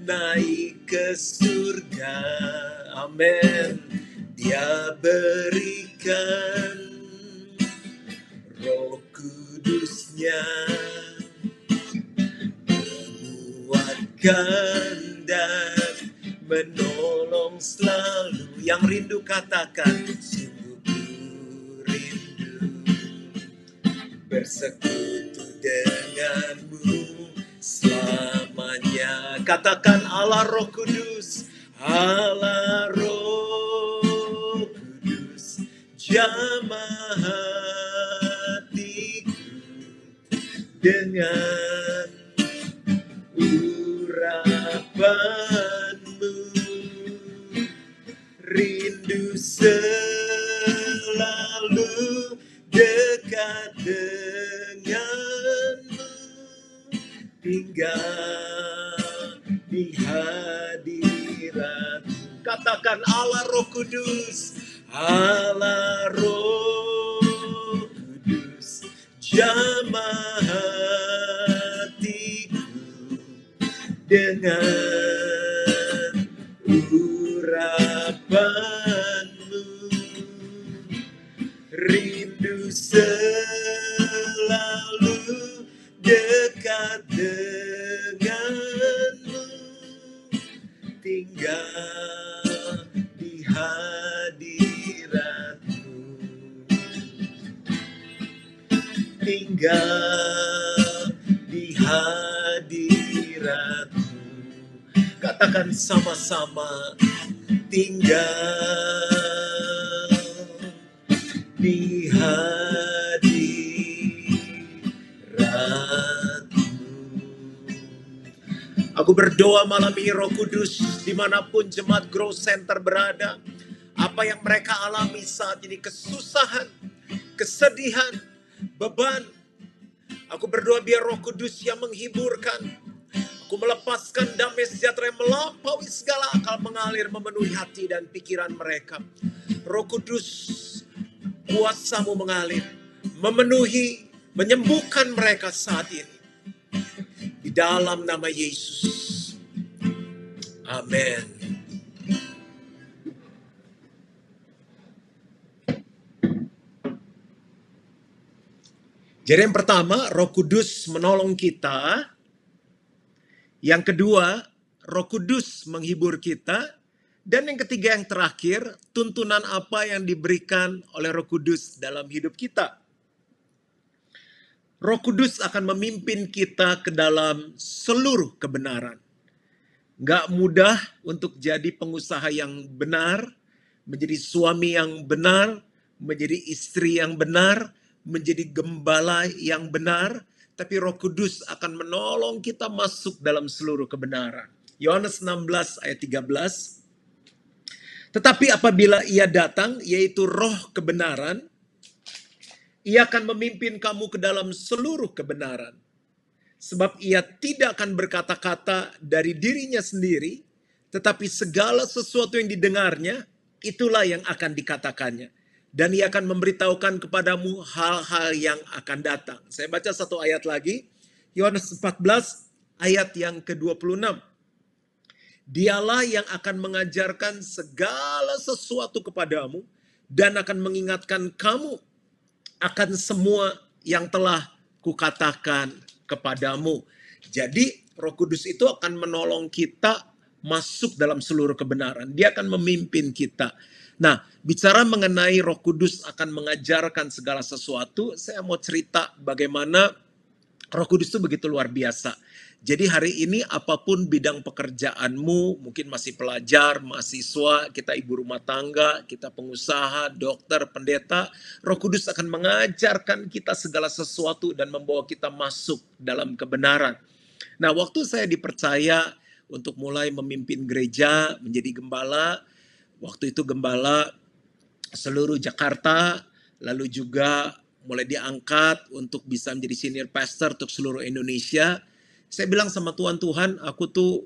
naik ke surga. Amin. Dia berikan Roh Kudus-Nya, menguatkan dan menolong selalu. Yang rindu katakan, sungguh ku rindu bersekutu denganmu selamanya. Katakan Allah Roh Kudus, Allah Roh Kudus, jamah hatiku dengan urapanmu. Rindu selalu dekat denganmu, tinggal di hadiratmu. Katakan Allah Roh Kudus, Allah Roh Kudus, jamah hatiku dengan urapanmu. Rindu selalu dekat denganmu, tinggal di hadiratmu, tinggal di hadiratmu. Katakan sama-sama, tinggal di hadiratmu. Aku berdoa malam ini Roh Kudus, dimanapun jemaat Growth Center berada, apa yang mereka alami saat ini, kesusahan, kesedihan, beban. Aku berdoa biar Roh Kudus yang menghiburkan. Aku melepaskan damai sejahtera yang melampaui segala akal mengalir memenuhi hati dan pikiran mereka. Roh Kudus, kuasa-Mu mengalir, memenuhi, menyembuhkan mereka saat ini. Di dalam nama Yesus. Amin. Jadi yang pertama, Roh Kudus menolong kita. Yang kedua, Roh Kudus menghibur kita. Dan yang ketiga, yang terakhir, tuntunan apa yang diberikan oleh Roh Kudus dalam hidup kita. Roh Kudus akan memimpin kita ke dalam seluruh kebenaran. Gak mudah untuk jadi pengusaha yang benar, menjadi suami yang benar, menjadi istri yang benar, menjadi gembala yang benar, tapi Roh Kudus akan menolong kita masuk dalam seluruh kebenaran. Yohanes 16 ayat 13. Tetapi apabila Ia datang, yaitu Roh kebenaran, Ia akan memimpin kamu ke dalam seluruh kebenaran. Sebab Ia tidak akan berkata-kata dari dirinya sendiri, tetapi segala sesuatu yang didengarnya, itulah yang akan dikatakannya. Dan Ia akan memberitahukan kepadamu hal-hal yang akan datang. Saya baca satu ayat lagi. Yohanes 14 ayat yang ke-26. Dialah yang akan mengajarkan segala sesuatu kepadamu dan akan mengingatkan kamu akan semua yang telah kukatakan kepadamu. Jadi Roh Kudus itu akan menolong kita masuk dalam seluruh kebenaran. Dia akan memimpin kita. Nah, bicara mengenai Roh Kudus akan mengajarkan segala sesuatu, saya mau cerita bagaimana Roh Kudus itu begitu luar biasa. Jadi hari ini apapun bidang pekerjaanmu, mungkin masih pelajar, mahasiswa, kita ibu rumah tangga, kita pengusaha, dokter, pendeta, Roh Kudus akan mengajarkan kita segala sesuatu dan membawa kita masuk dalam kebenaran. Nah, waktu saya dipercaya untuk mulai memimpin gereja, menjadi gembala, waktu itu gembala seluruh Jakarta, lalu juga mulai diangkat untuk bisa menjadi senior pastor untuk seluruh Indonesia. Saya bilang sama Tuhan, Tuhan aku tuh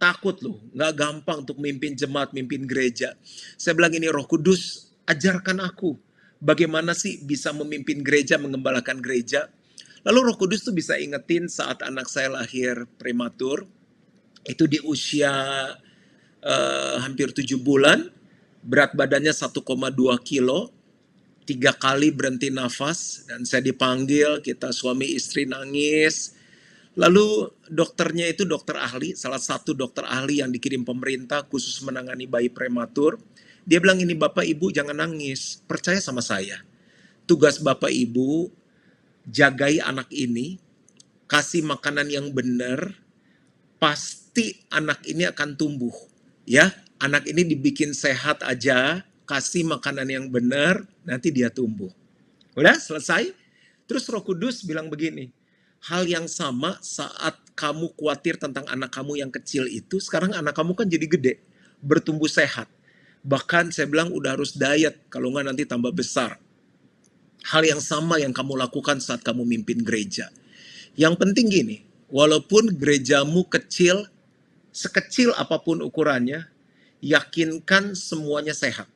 takut loh, gak gampang untuk mimpin jemaat, mimpin gereja. Saya bilang ini, Roh Kudus ajarkan aku bagaimana sih bisa memimpin gereja, mengembalakan gereja. Lalu Roh Kudus tuh bisa ingetin saat anak saya lahir prematur, itu di usia hampir 7 bulan, berat badannya 1,2 kilo, 3 kali berhenti nafas, dan saya dipanggil, kita suami istri nangis. Lalu dokternya itu dokter ahli, salah satu dokter ahli yang dikirim pemerintah khusus menangani bayi prematur. Dia bilang ini, Bapak Ibu jangan nangis, percaya sama saya. Tugas Bapak Ibu, jagai anak ini, kasih makanan yang benar, pasti anak ini akan tumbuh. Ya, anak ini dibikin sehat aja, kasih makanan yang benar, nanti dia tumbuh. Udah selesai? Terus Roh Kudus bilang begini, hal yang sama saat kamu khawatir tentang anak kamu yang kecil itu, sekarang anak kamu kan jadi gede, bertumbuh sehat. Bahkan saya bilang udah harus diet, kalau nggak nanti tambah besar. Hal yang sama yang kamu lakukan saat kamu mimpin gereja. Yang penting gini, walaupun gerejamu kecil, sekecil apapun ukurannya, yakinkan semuanya sehat.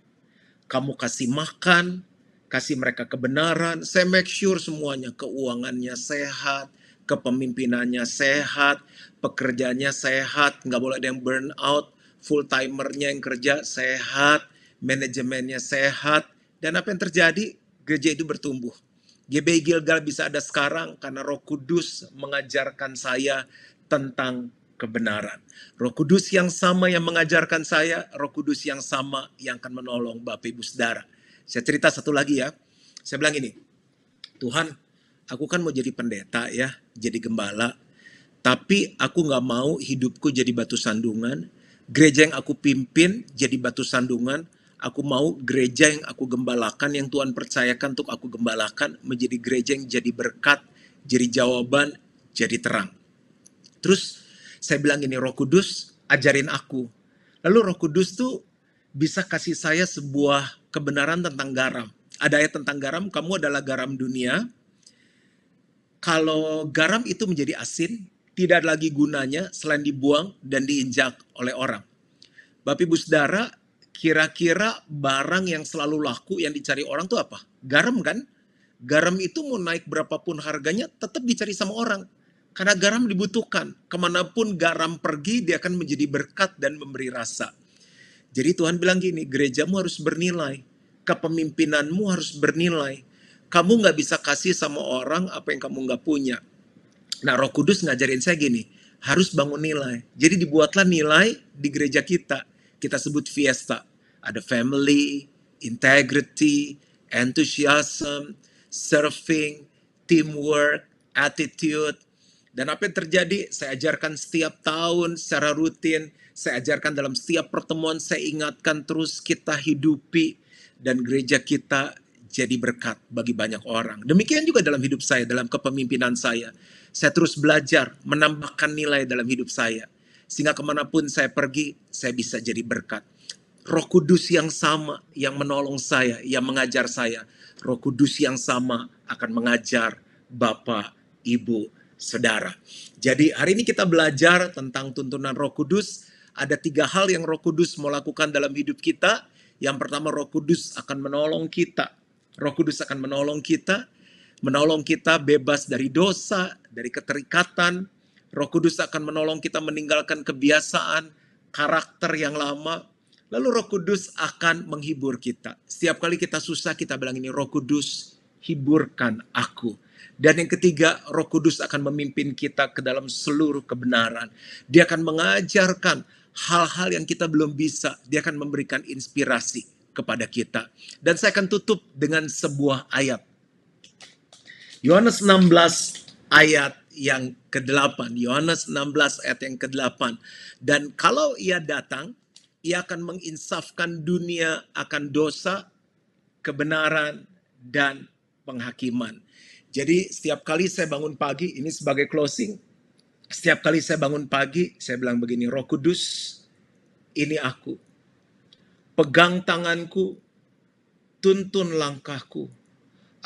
Kamu kasih makan, kasih mereka kebenaran, saya make sure semuanya, keuangannya sehat, kepemimpinannya sehat, pekerjaannya sehat, nggak boleh ada yang burn out, full-timernya yang kerja sehat, manajemennya sehat, dan apa yang terjadi? Gereja itu bertumbuh. GBI Gilgal bisa ada sekarang karena Roh Kudus mengajarkan saya tentang kebenaran. Roh Kudus yang sama yang mengajarkan saya, Roh Kudus yang sama yang akan menolong Bapak Ibu Saudara. Saya cerita satu lagi ya. Saya bilang ini, Tuhan, aku kan mau jadi pendeta ya, jadi gembala. Tapi aku gak mau hidupku jadi batu sandungan. Gereja yang aku pimpin jadi batu sandungan. Aku mau gereja yang aku gembalakan, yang Tuhan percayakan untuk aku gembalakan, menjadi gereja yang jadi berkat, jadi jawaban, jadi terang. Terus saya bilang ini, Roh Kudus ajarin aku. Lalu Roh Kudus tuh bisa kasih saya sebuah kebenaran tentang garam. Ada ayat tentang garam, kamu adalah garam dunia. Kalau garam itu menjadi asin, tidak ada lagi gunanya selain dibuang dan diinjak oleh orang. Bapak Ibu Saudara, kira-kira barang yang selalu laku yang dicari orang itu apa? Garam kan? Garam itu mau naik berapapun harganya tetap dicari sama orang. Karena garam dibutuhkan. Kemanapun garam pergi, dia akan menjadi berkat dan memberi rasa. Jadi Tuhan bilang gini, gerejamu harus bernilai. Kepemimpinanmu harus bernilai. Kamu nggak bisa kasih sama orang apa yang kamu nggak punya. Nah, Roh Kudus ngajarin saya gini, harus bangun nilai. Jadi dibuatlah nilai di gereja kita. Kita sebut fiesta. Ada family, integrity, enthusiasm, serving, teamwork, attitude. Dan apa yang terjadi? Saya ajarkan setiap tahun secara rutin. Saya ajarkan dalam setiap pertemuan. Saya ingatkan terus kita hidupi. Dan gereja kita jadi berkat bagi banyak orang. Demikian juga dalam hidup saya, dalam kepemimpinan saya. Saya terus belajar, menambahkan nilai dalam hidup saya. Sehingga kemanapun saya pergi, saya bisa jadi berkat. Roh Kudus yang sama, yang menolong saya, yang mengajar saya. Roh Kudus yang sama akan mengajar Bapak, Ibu, Saudara. Jadi hari ini kita belajar tentang tuntunan Roh Kudus. Ada 3 hal yang Roh Kudus mau lakukan dalam hidup kita. Yang pertama, Roh Kudus akan menolong kita. Roh Kudus akan menolong kita bebas dari dosa, dari keterikatan. Roh Kudus akan menolong kita meninggalkan kebiasaan, karakter yang lama. Lalu Roh Kudus akan menghibur kita. Setiap kali kita susah, kita bilang ini, Roh Kudus, hiburkan aku. Dan yang ketiga, Roh Kudus akan memimpin kita ke dalam seluruh kebenaran. Dia akan mengajarkan hal-hal yang kita belum bisa. Dia akan memberikan inspirasi kepada kita. Dan saya akan tutup dengan sebuah ayat. Yohanes 16 ayat yang ke-8. Yohanes 16 ayat yang ke-8. Dan kalau ia datang, ia akan menginsafkan dunia akan dosa, kebenaran, dan penghakiman. Jadi setiap kali saya bangun pagi, ini sebagai closing, setiap kali saya bangun pagi, saya bilang begini, Roh Kudus, ini aku. Pegang tanganku, tuntun langkahku.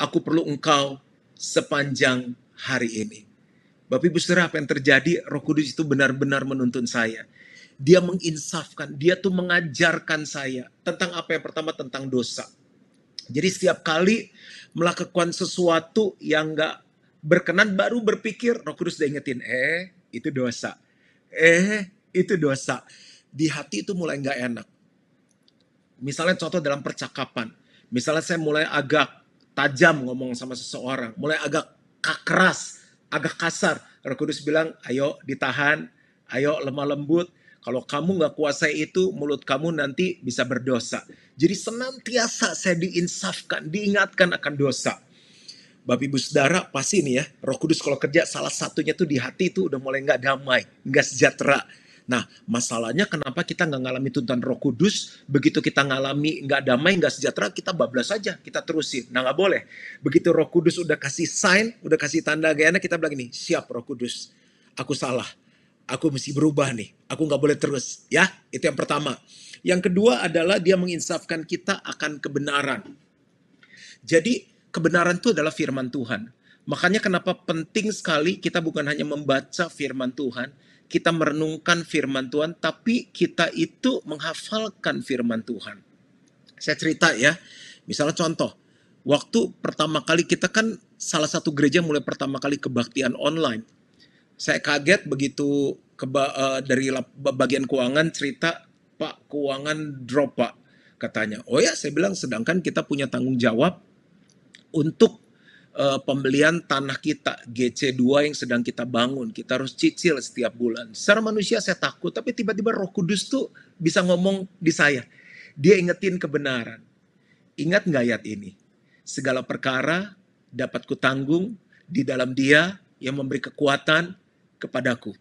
Aku perlu engkau sepanjang hari ini. Bapak Ibu Saudara, apa yang terjadi? Roh Kudus itu benar-benar menuntun saya. Dia menginsafkan, dia tuh mengajarkan saya. Tentang apa? Yang pertama, tentang dosa. Jadi setiap kali melakukan sesuatu yang gak berkenan, baru berpikir, Roh Kudus udah ingetin, itu dosa. Itu dosa. Di hati itu mulai gak enak. Misalnya contoh dalam percakapan. Misalnya saya mulai agak tajam ngomong sama seseorang. Mulai agak keras, agak kasar. Roh Kudus bilang, ayo ditahan, ayo lemah lembut. Kalau kamu gak kuasai itu, mulut kamu nanti bisa berdosa. Jadi senantiasa saya diinsafkan, diingatkan akan dosa. Bapak Ibu Saudara, pasti nih ya, Roh Kudus kalau kerja salah satunya tuh di hati itu udah mulai gak damai, gak sejahtera. Nah, masalahnya kenapa kita nggak ngalami tuntunan Roh Kudus? Begitu kita ngalami nggak damai, nggak sejahtera, kita bablas aja, kita terusin. Nah, nggak boleh. Begitu Roh Kudus udah kasih sign, udah kasih tanda gak enak, kita bilang ini, siap Roh Kudus, aku salah. Aku mesti berubah nih, aku nggak boleh terus. Ya, itu yang pertama. Yang kedua adalah dia menginsafkan kita akan kebenaran. Jadi, kebenaran itu adalah firman Tuhan. Makanya kenapa penting sekali kita bukan hanya membaca firman Tuhan, kita merenungkan firman Tuhan, tapi kita itu menghafalkan firman Tuhan. Saya cerita ya, misalnya contoh, waktu pertama kali kita kan salah satu gereja mulai pertama kali kebaktian online. Saya kaget begitu dari bagian keuangan cerita, Pak, keuangan drop Pak, katanya. Oh ya, saya bilang sedangkan kita punya tanggung jawab untuk pembelian tanah kita, GC2 yang sedang kita bangun. Kita harus cicil setiap bulan. Secara manusia saya takut, tapi tiba-tiba Roh Kudus tuh bisa ngomong di saya. Dia ingetin kebenaran. Ingat nggak ayat ini? Segala perkara dapat kutanggung di dalam Dia yang memberi kekuatan kepadaku.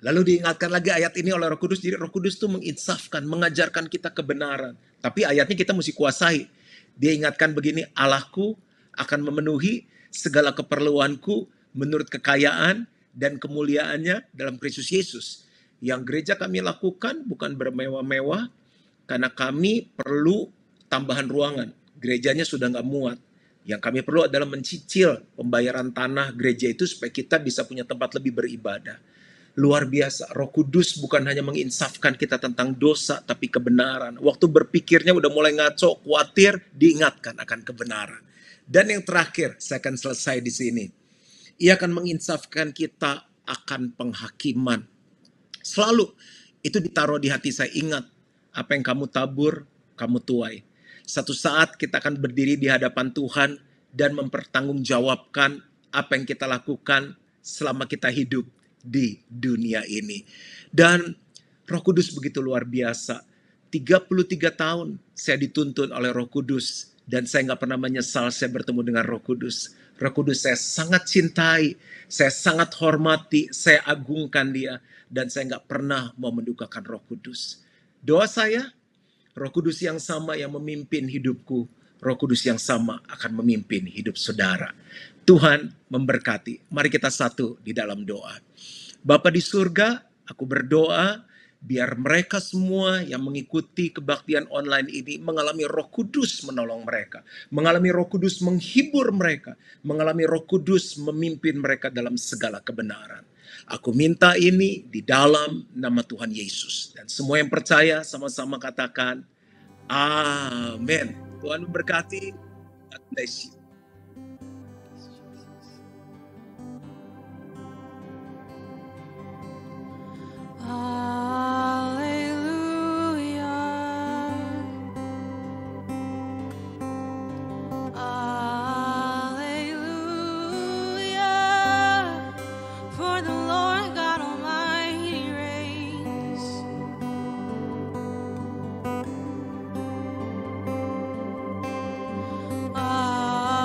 Lalu diingatkan lagi ayat ini oleh Roh Kudus. Jadi Roh Kudus tuh menginsafkan, mengajarkan kita kebenaran. Tapi ayatnya kita mesti kuasai. Dia ingatkan begini, Allahku akan memenuhi segala keperluanku menurut kekayaan dan kemuliaannya dalam Kristus Yesus. Yang gereja kami lakukan bukan bermewah-mewah, karena kami perlu tambahan ruangan. Gerejanya sudah nggak muat. Yang kami perlu adalah mencicil pembayaran tanah gereja itu supaya kita bisa punya tempat lebih beribadah. Luar biasa, Roh Kudus bukan hanya menginsafkan kita tentang dosa, tapi kebenaran. Waktu berpikirnya udah mulai ngaco, khawatir, diingatkan akan kebenaran. Dan yang terakhir, saya akan selesai di sini. Ia akan menginsafkan kita akan penghakiman. Selalu itu ditaruh di hati saya, ingat, apa yang kamu tabur, kamu tuai. Satu saat kita akan berdiri di hadapan Tuhan dan mempertanggungjawabkan apa yang kita lakukan selama kita hidup di dunia ini. Dan Roh Kudus begitu luar biasa. 33 tahun saya dituntun oleh Roh Kudus dan saya nggak pernah menyesal saya bertemu dengan Roh Kudus. Roh Kudus saya sangat cintai, saya sangat hormati, saya agungkan dia, dan saya nggak pernah mau mendukakan Roh Kudus. Doa saya, Roh Kudus yang sama yang memimpin hidupku, Roh Kudus yang sama akan memimpin hidup saudara. Tuhan memberkati. Mari kita satu di dalam doa. Bapa di surga, aku berdoa biar mereka semua yang mengikuti kebaktian online ini mengalami Roh Kudus menolong mereka, mengalami Roh Kudus menghibur mereka, mengalami Roh Kudus memimpin mereka dalam segala kebenaran. Aku minta ini di dalam nama Tuhan Yesus. Dan semua yang percaya sama-sama katakan, amin. Tuhan memberkati. God bless you. For the Lord God Almighty reigns. Hallelujah.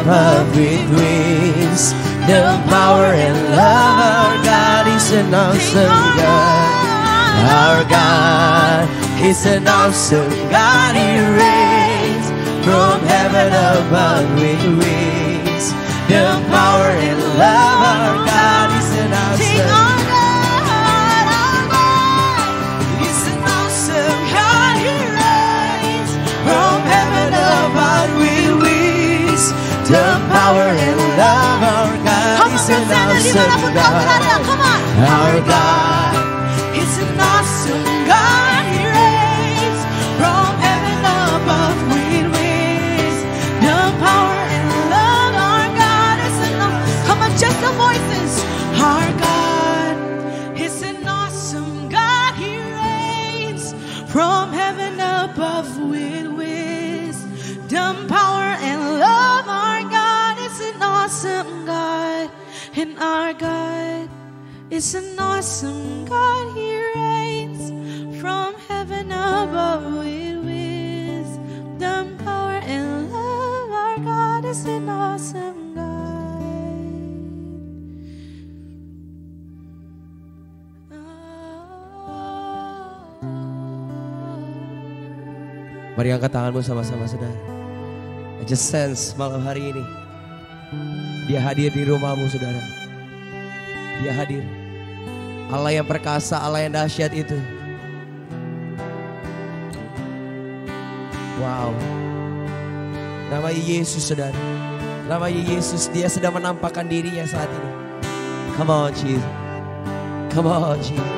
above with wings. The power and love, our God is an awesome God. Our God is an awesome God. He reigns from heaven above with wings. The power and love, our God is an awesome God. He's an awesome God. He reigns from heaven above with wings. The power and love, our God is an awesome God. Our God is an awesome God. He reigns from heaven above with wings. The power and love, our God is an awesome. Come on, just the voices. Our God is an awesome God. He reigns from heaven above with wisdom, power, and love. Our God is an awesome God. And our God is an awesome God. He reigns from heaven above with wisdom, power, and love. Our God is an awesome God. Mari angkat tanganmu sama-sama saudara. I just sense malam hari ini Dia hadir di rumahmu saudara. Dia hadir. Allah yang perkasa, Allah yang dahsyat itu. Wow. Namanya Yesus saudara. Namanya Yesus, dia sedang menampakkan dirinya saat ini. Come on Jesus. Come on Jesus.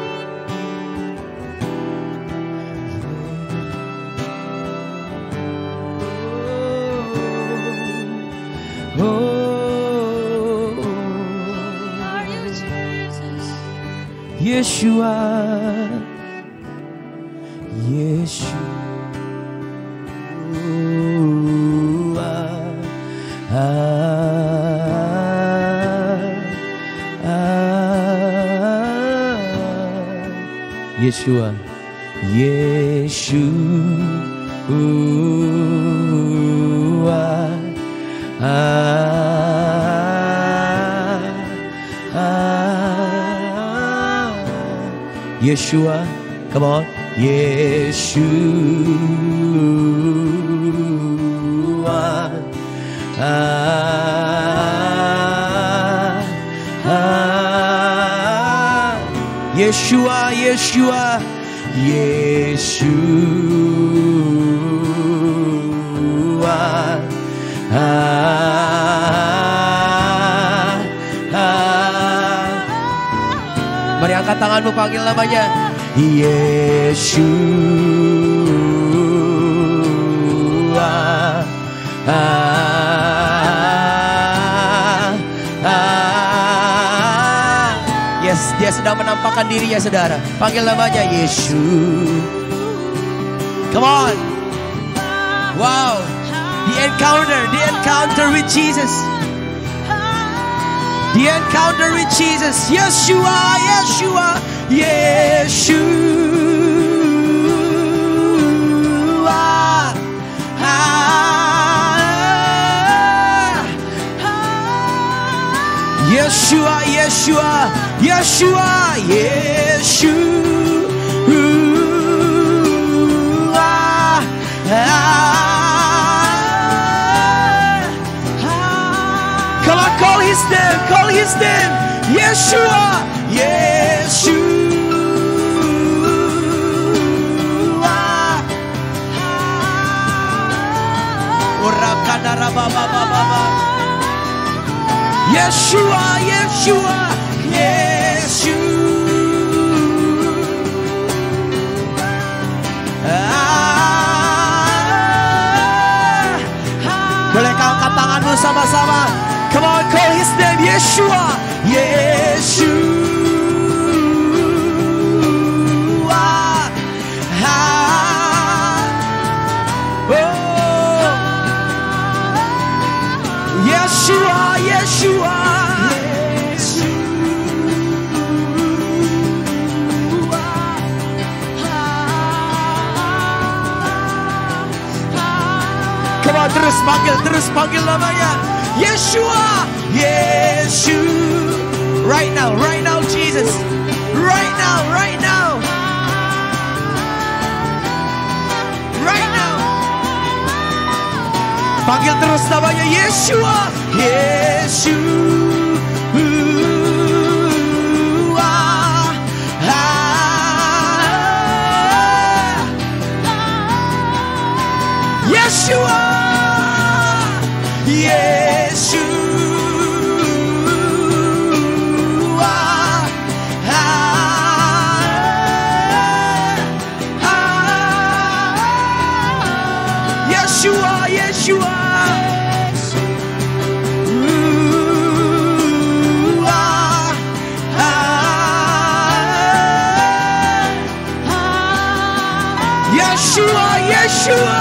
Yeshua, Yeshua, Yeshua, Yeshua, come on, Yeshua, Yeshua, Yeshua, Yeshua, mari angkat tanganmu, panggil namanya Yeshua. Yes, dia sedang menampakkan dirinya saudara. Panggil namanya Yesus. Come on. Wow. The encounter with Jesus. The encounter with Jesus. Yeshua, Yeshua, Yeshua. Yeshua, Yeshua, Yeshua, Yeshua. Come on, call his name, call his name. Yeshua, Yeshua. Urakana rababababa. Yeshua, Yeshua, Yeshua. Boleh kau angkat tanganmu sama-sama. Come on, call his name, Yeshua, Yeshua. Yeshua, Yeshua. Come on, terus panggil namanya Yeshua, Yeshua. Right now, Jesus. Right now. Right now. Panggil terus namanya Yeshua, Yeshua. Yeshua, Yeshua, Yeshua. Yeshua, Yeshua.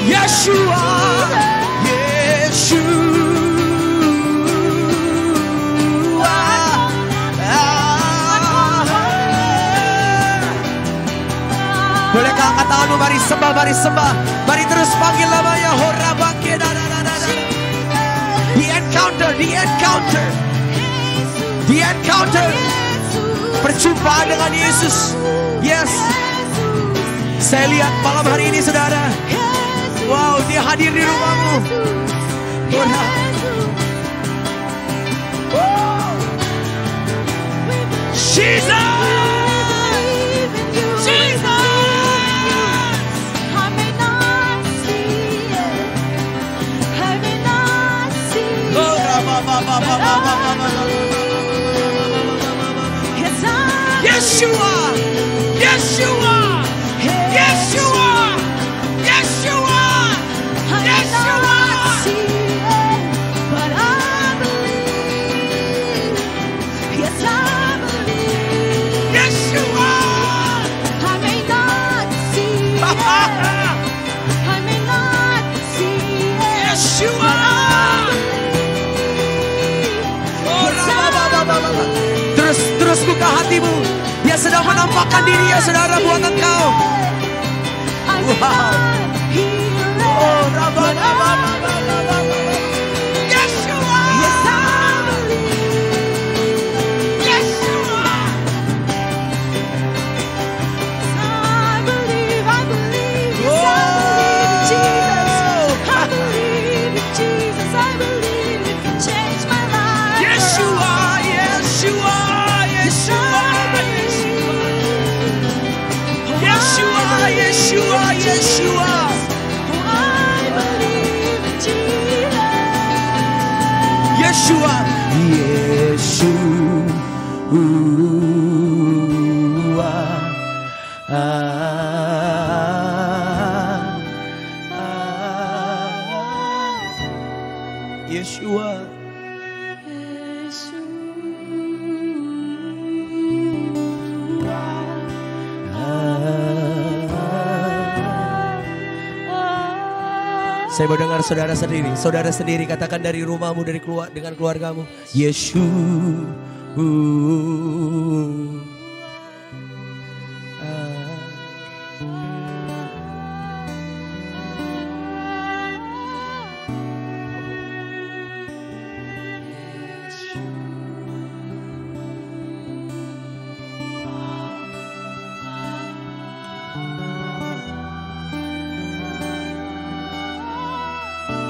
Yeshua, bolehkah angkat tanganmu, mari sembah, mari terus panggil namanya. The encounter, perjumpaan dengan Yesus. Yes, saya lihat malam hari ini saudara. Wow, dia hadir di rumahmu. Jesus! Yeshua, Yeshua, Yeshua, Yeshua, Yeshua. But I believe, yes I believe. Yeshua. I may not see it, I may not see it. Yeshua. Terus buka hatimu. Dia sedang menampakkan dirinya saudara buat engkau. Wow. Oh, Yeshua. Yes, I believe. Yeshua. I believe. Yes, Oh. I believe in Jesus. I believe it can change my life. Yeshua, Yeshua, Yeshua, Yeshua, Yeshua, Yeshua. I believe in Jesus. Yeshua, Yeshua. Yeshua. Saya mau dengar saudara sendiri katakan dari rumahmu, dari dengan keluargamu. Yeshua.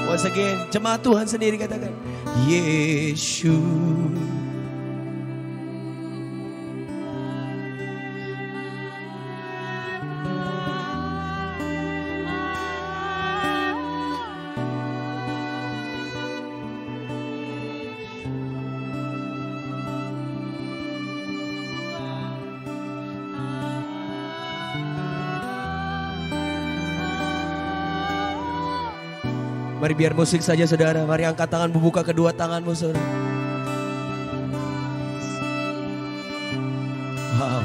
Once again, jemaat Tuhan sendiri katakan Yesus. Mari biar musik saja saudara. Mari angkat tangan, buka kedua tanganmu saudara. Wow.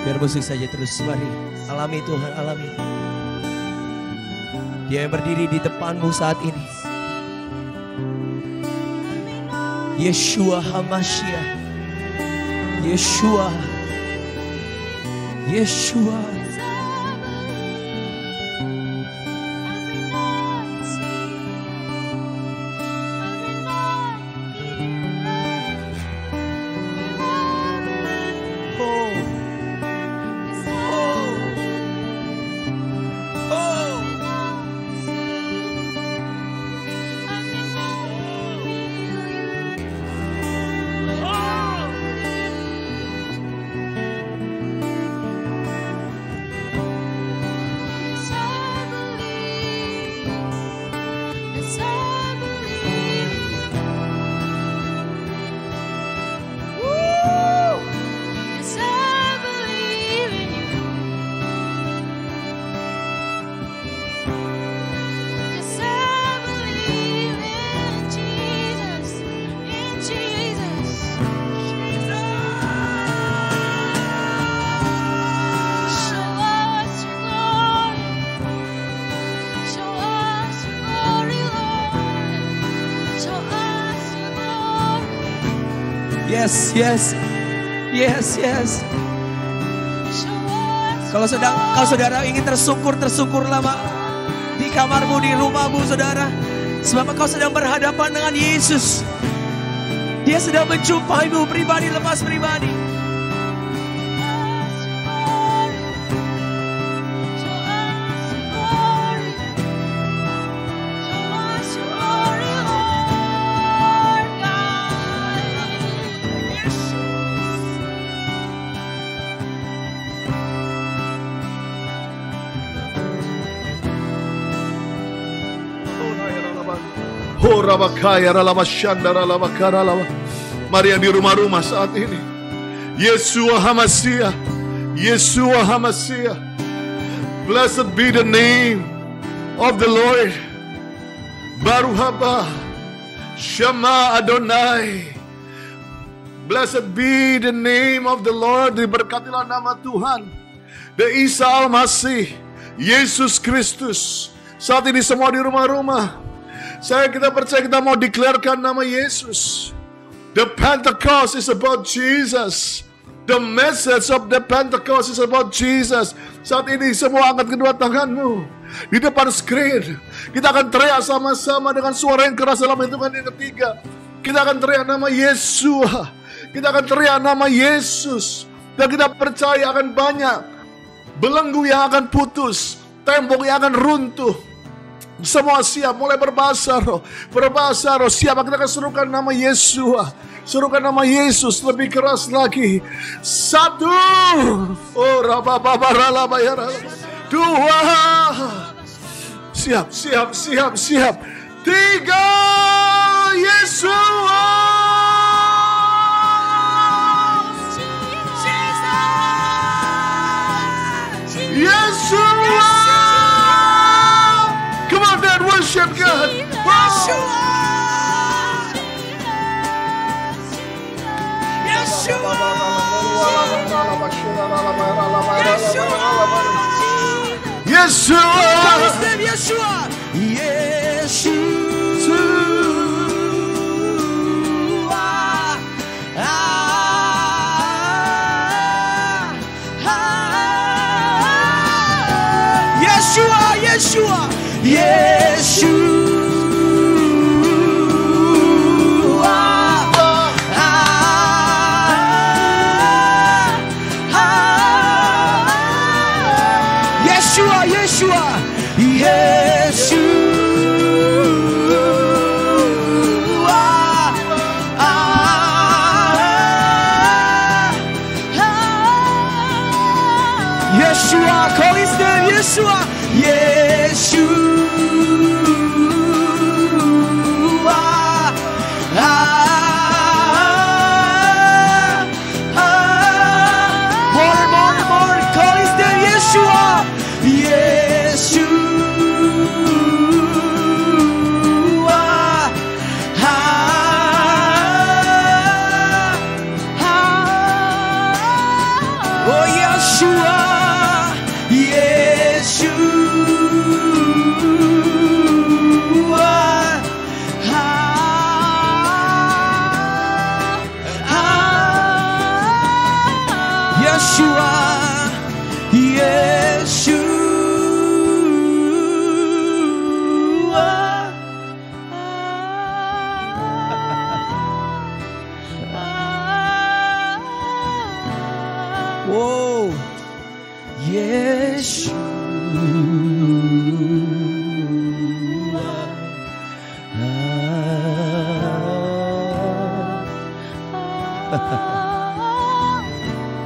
Biar musik saja terus. Mari alami Tuhan, alami. Dia yang berdiri di depanmu saat ini. Yeshua HaMashiach. Yeshua. Yeshua. Yes, yes, yes, yes. Kalau saudara ingin tersungkurlah Mak. Di kamarmu, di rumahmu saudara. Sebab kau sedang berhadapan dengan Yesus. Dia sedang menjumpaimu pribadi lepas pribadi. Mari yang di rumah-rumah saat ini, Yeshua HaMashiach, Yeshua HaMashiach. Blessed be the name of the Lord. Baruch haba Shema Adonai. Blessed be the name of the Lord. Diberkatilah nama Tuhan, the Isa Al-Masih, Yesus Kristus. Saat ini semua di rumah-rumah, kita percaya kita mau deklarkan nama Yesus. The Pentecost is about Jesus. The message of the Pentecost is about Jesus. Saat ini semua angkat kedua tanganmu di depan screen. Kita akan teriak sama-sama dengan suara yang keras dalam hitungan yang ketiga. Kita akan teriak nama Yeshua. Kita akan teriak nama Yesus. Dan kita percaya akan banyak belenggu yang akan putus, tembok yang akan runtuh. Semua siap, mulai berbahasa roh. Berbahasa roh, siap. Kita akan serukan nama Yeshua. Serukan nama Yesus lebih keras lagi. 1. Oh, rabababaralabayara. 2. Siap, siap, siap, siap. 3. Yeshua. Yeshua. Come on, man, worship God. Yeshua. Yeshua. Yeshua. Yeshua. Yeshua. Yeshua, call his name, Yeshua. More, call his name, Yeshua. Oh, Yeshua. Whoa,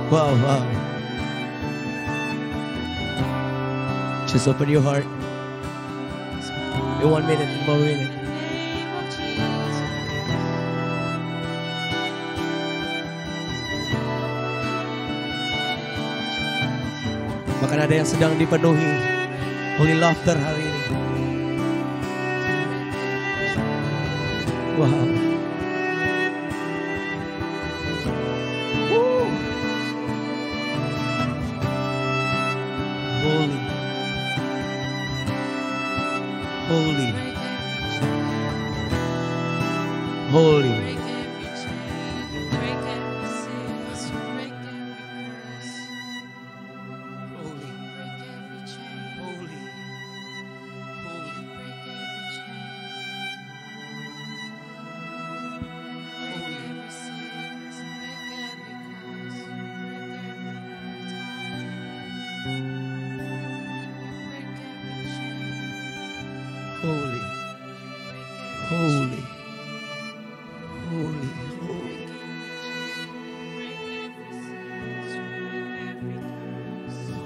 Wow, wow. Just open your heart. In 1 minute, more minute. Bahkan ada yang sedang dipenuhi oleh laughter hari ini. Wow. Woo. Holy. Holy. Holy. Holy, holy, holy,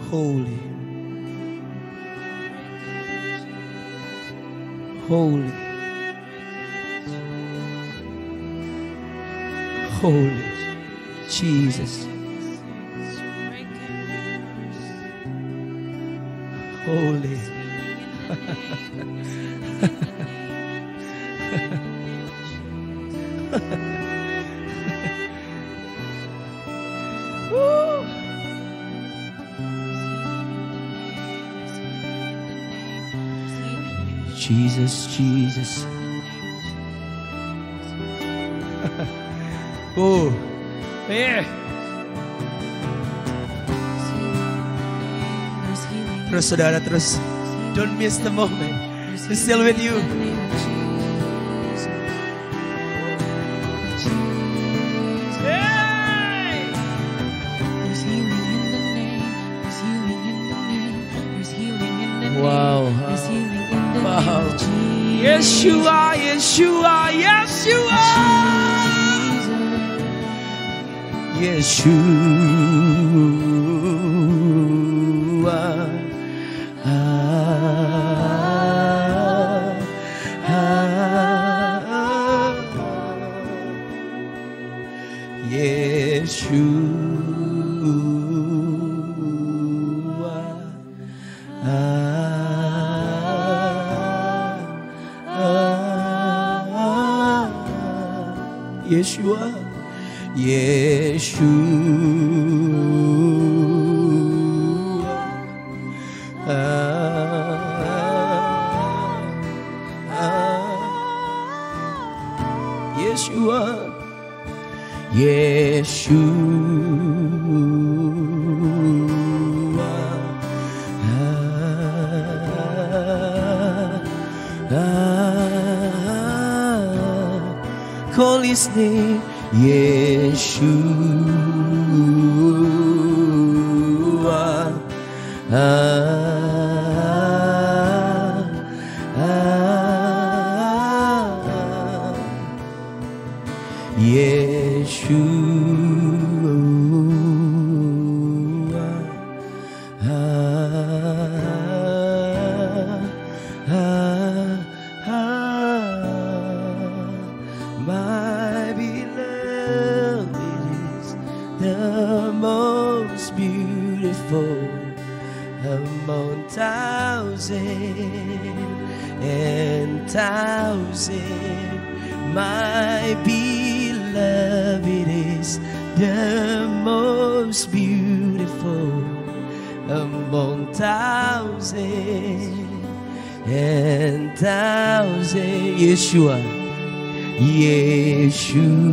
holy. Holy, holy, holy, Jesus. Holy. Woo. Jesus, Jesus. Oh, yeah. Terus saudara, terus. Don't miss the moment. We're still with you. Wow. Wow. Yeshua, Yeshua, Yeshua. Yeshua. Yeshua, Yeshua, call his name, Yeshua. My beloved is the most beautiful among thousands and thousands. My beloved is the most beautiful among thousands and thousands. Yeshua, Yeshua.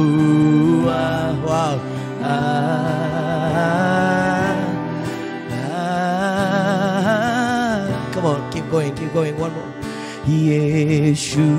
Yeshua. Wow. Come on, keep going, one more. Yeshua.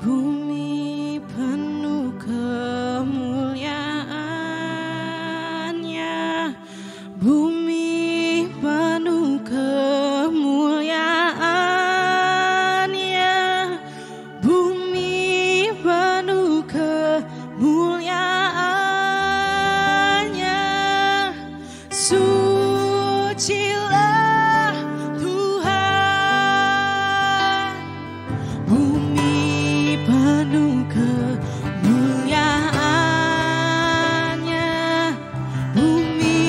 Bumi penuh kemuliaan-Nya, bumi penuh kemuliaan-Nya, bumi penuh kemuliaan-Nya. Sucilah Tuhan, bumi penuh kemuliaan-Nya, bumi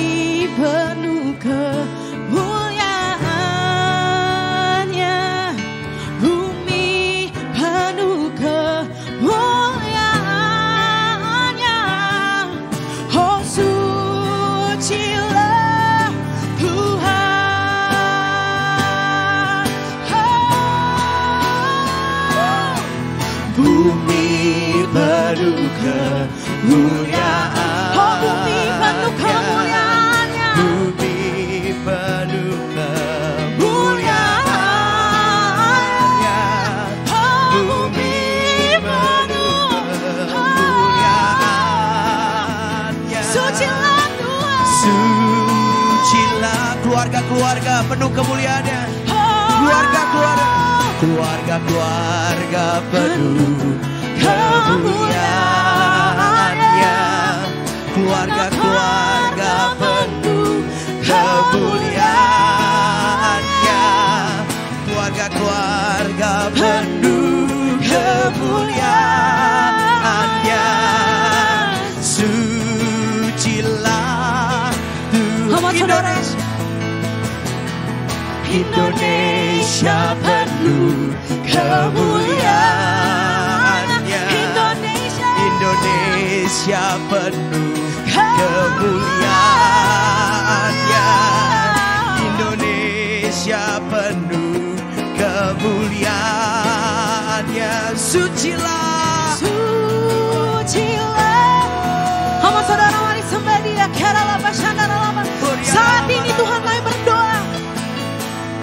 penuh kemuliaan-Nya, bumi penuh kemuliaan-Nya. Oh, sucilah Tuhan. Oh, Bumi penuh kemuliaan. oh, bumi penuh kemuliaan-Nya. Bumi penuh kemuliaan-Nya. Bumi penuh kemuliaan-Nya. Sucilah Tuhan. Sucilah keluarga-keluarga penuh kemuliaan-Nya. Keluarga-keluarga penuh kemuliaan-Nya. Keluarga-keluarga penuh kemuliaan-Nya. Keluarga-keluarga penuh kemuliaan-Nya. Sucilah Amat saudara. Indonesia penuh kemuliaan-Nya. Indonesia penuh kemuliaan-Nya. Indonesia penuh kemuliaan-Nya. Sucilah. Amat saudara, mari sembah Dia. Saat ini Tuhan, kami berdoa.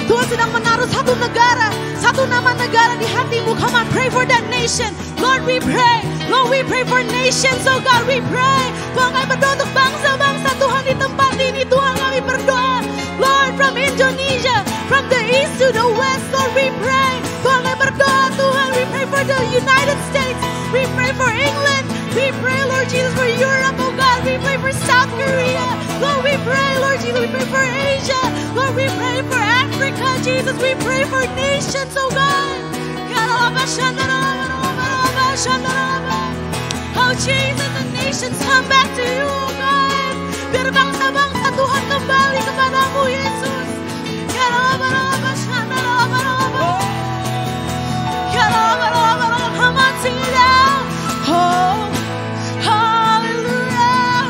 Tuhan sedang menaruh satu negara, satu nama negara di hatimu. Come on, pray for that nation. Lord, we pray. Lord, we pray for nations. Oh God, we pray. Tuhan, kami berdoa untuk bangsa-bangsa Tuhan di tempat ini. Tuhan, kami berdoa. Lord, from Indonesia, from the east to the west, Lord, we pray. Tuhan, kami berdoa. Tuhan, we pray for the United States. We pray for England. We pray, Lord Jesus, for Europe. Oh God, we pray for South Korea. Lord, we pray, Lord Jesus, we pray for Asia. Lord, we pray for Africa, Jesus. We pray for nations, oh God. Oh Jesus, the nations come back to you, oh God. Biar bangsa-bangsa Tuhan kembali kepadamu, Yesus. Come on, sing it out. Oh, hallelujah.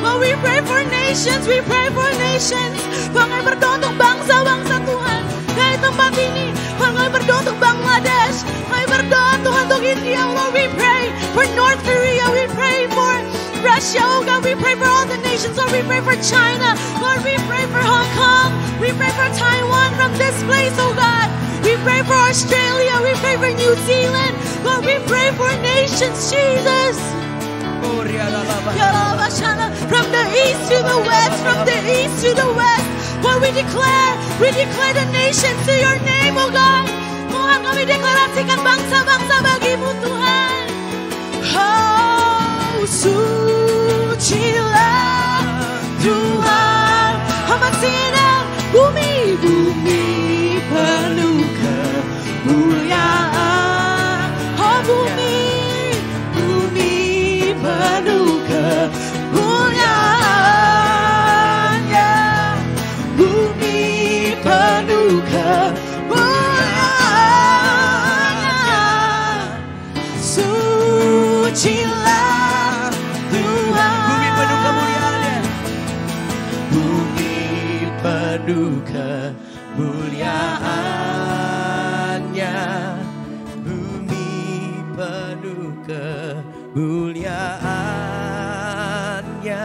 Lord, we pray for nations, we pray for nations. Tuhan, kami berdoa untuk bangsa-bangsa Tuhan dari tempat ini. Tuhan, kami berdoa untuk Bangladesh. Kami berdoa Tuhan untuk India. Lord, we pray for North Korea. We pray for Russia. Oh God, we pray for all the nations. Lord, we pray for China. Lord, we pray for Hong Kong. We pray for Taiwan from this place, oh God. We pray for Australia. We pray for New Zealand. Lord, we pray for nations, Jesus. From the east to the west, from the east to the west. Lord, we declare the nations to your name, oh God. Tuhan, kami deklarasikan bangsa-bangsa bagimu, Tuhan. Oh, sucilah bumi penuh kemuliaannya, bumi penuh kemuliaannya,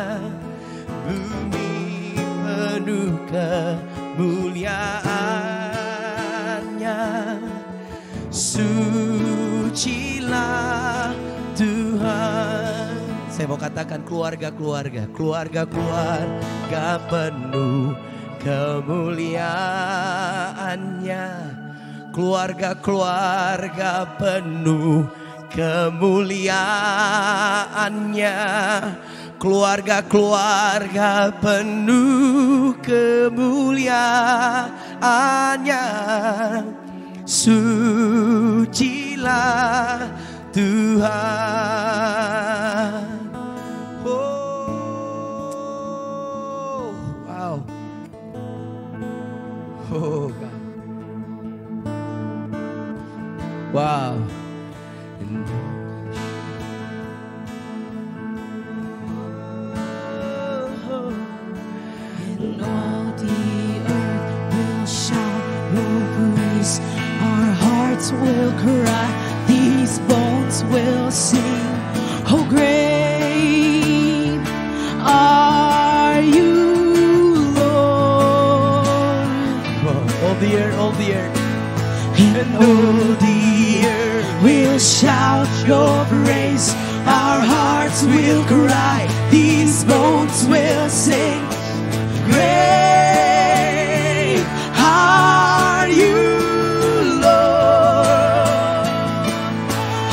bumi penuh kemuliaannya. Sucilah Tuhan. Saya mau katakan keluarga-keluarga penuh kemuliaannya, keluarga-keluarga penuh kemuliaannya, keluarga-keluarga penuh kemuliaannya. Sucilah Tuhan. Oh, wow. Oh, God. Wow. And all the earth will shout your praise. Our hearts will cry, these bones will sing. Oh, great are you, Lord. All the earth. And all the earth will shout your praise. Our hearts will cry, these bones will sing. Great are you, Lord.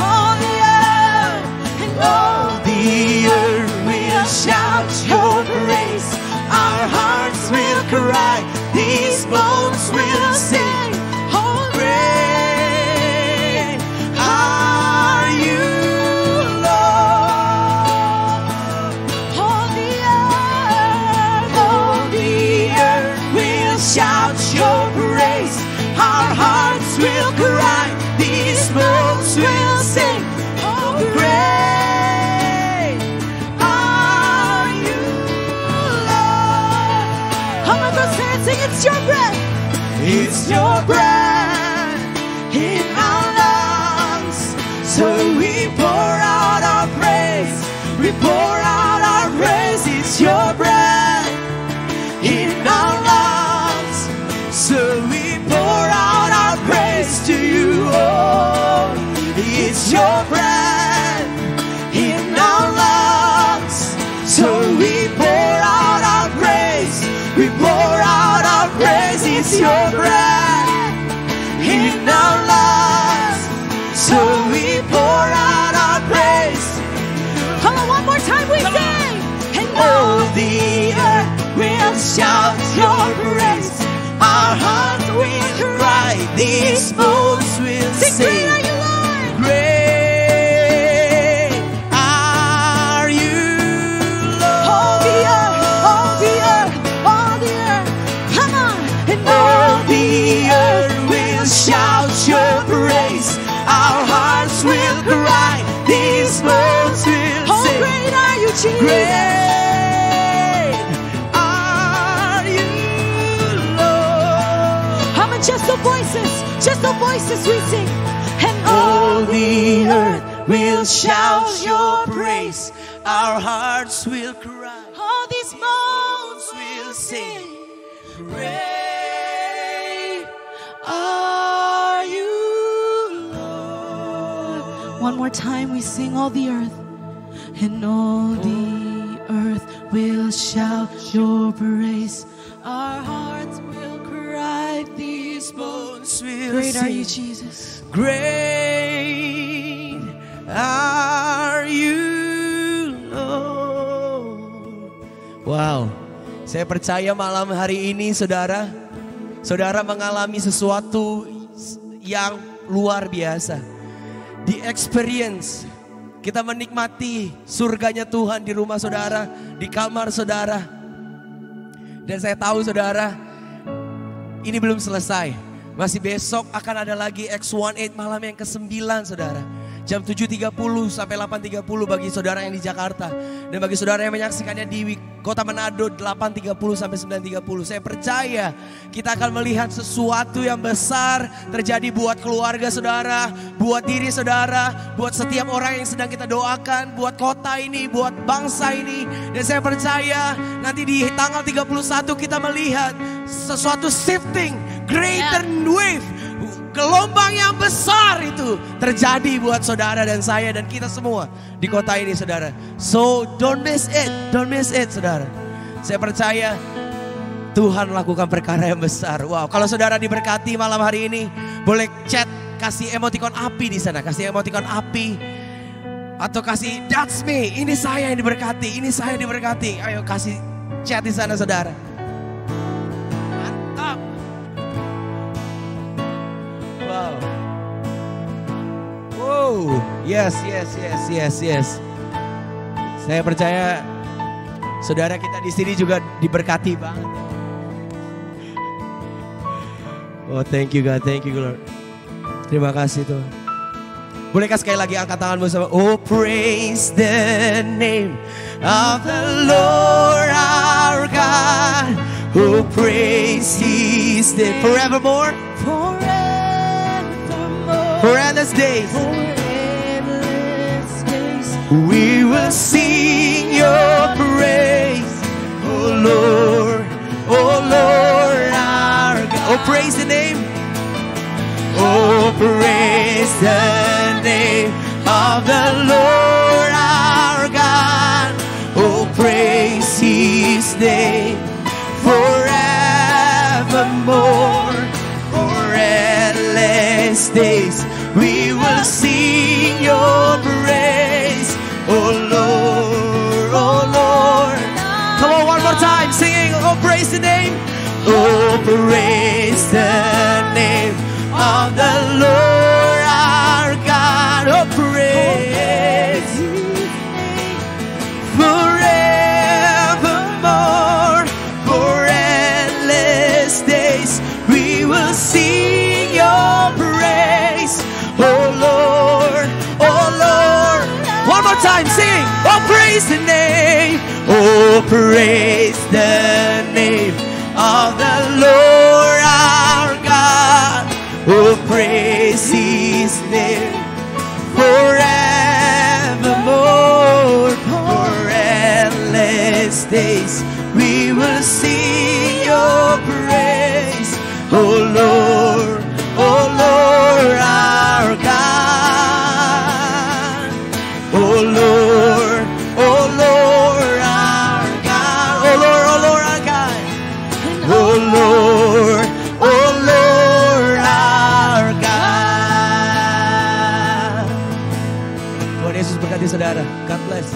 All the earth and all the earth will shout your praise. Our hearts will cry, these bones will sing. Oh, great are you, Lord. All the earth will shout your praise. Our hearts will cry, these bones will sing. Oh, great are you, Lord. Come on, let's sing. It's your breath. It's your breath in our lungs. So we pour out our praise. We pour out our praise. It's your breath in our lungs. So we pour out our praise to you, oh. It's your breath in our lungs. So we pour out our praise. We pour out our praise. It's your breath in our lungs. So we pour out our praise. Come on, one more time we sing. And all the earth will shout your praise. Our hearts will cry, these bones will sing. Great are you, Lord. Great are you, Lord. All the earth, all the earth, all the earth. Come on. And all the earth will shout your praise. Our hearts will cry, these bones will sing. Oh, great are you, Jesus. Great are you, Lord. How about just the voices we sing. And all the earth will shout your praise. Our hearts will cry, all these bones will sing. Great are you, Lord. One more time we sing, all the earth. And all the earth will shout your praise. Our hearts will cry, these bones will Great sing. Are you, Jesus. Great are you, Lord. Wow. Saya percaya malam hari ini saudara mengalami sesuatu yang luar biasa. Di experience, kita menikmati surganya Tuhan di rumah saudara, di kamar saudara. Dan saya tahu saudara, ini belum selesai. Masih besok akan ada lagi X18 malam yang ke-9 saudara. Jam 7.30 sampai 8.30 bagi saudara yang di Jakarta. Dan bagi saudara yang menyaksikannya di Kota Manado 8.30 sampai 9.30. Saya percaya kita akan melihat sesuatu yang besar terjadi buat keluarga saudara, buat diri saudara, buat setiap orang yang sedang kita doakan, buat kota ini, buat bangsa ini. Dan saya percaya nanti di tanggal 31 kita melihat sesuatu shifting, greater wave. Gelombang yang besar itu terjadi buat saudara dan saya dan kita semua di kota ini saudara. So don't miss it saudara. Saya percaya Tuhan lakukan perkara yang besar. Wow, kalau saudara diberkati malam hari ini, boleh chat, kasih emoticon api di sana, kasih emoticon api. Atau kasih that's me, ini saya yang diberkati, ini saya yang diberkati. Ayo kasih chat di sana saudara. Mantap. Wow, yes. Saya percaya saudara kita di sini juga diberkati banget. Oh, thank you God, Lord. Terima kasih Tuhan. Bolehkah sekali lagi angkat tanganmu sama? Oh, praise the name of the Lord our God. Oh, praise His name forevermore. For endless days, we will sing your praise, oh Lord, our God. Oh, praise the name, oh, praise the name of the Lord our God. Oh, praise His name forevermore. For endless days, we will sing your praise, oh Lord, oh Lord. Come on, one more time, singing, oh praise the name, oh praise the name of the Lord our God, oh praise forevermore, for endless days, we will sing your praise, oh Lord, oh Lord. One more time, sing, oh praise the name, oh praise the name of the Lord our God, oh praise His name forevermore, for endless days, we will sing your praise, oh Lord, our God. Oh Lord, our God. Oh Lord, our God. Oh Lord, our God. Tuhan Yesus berkati saudara. God bless.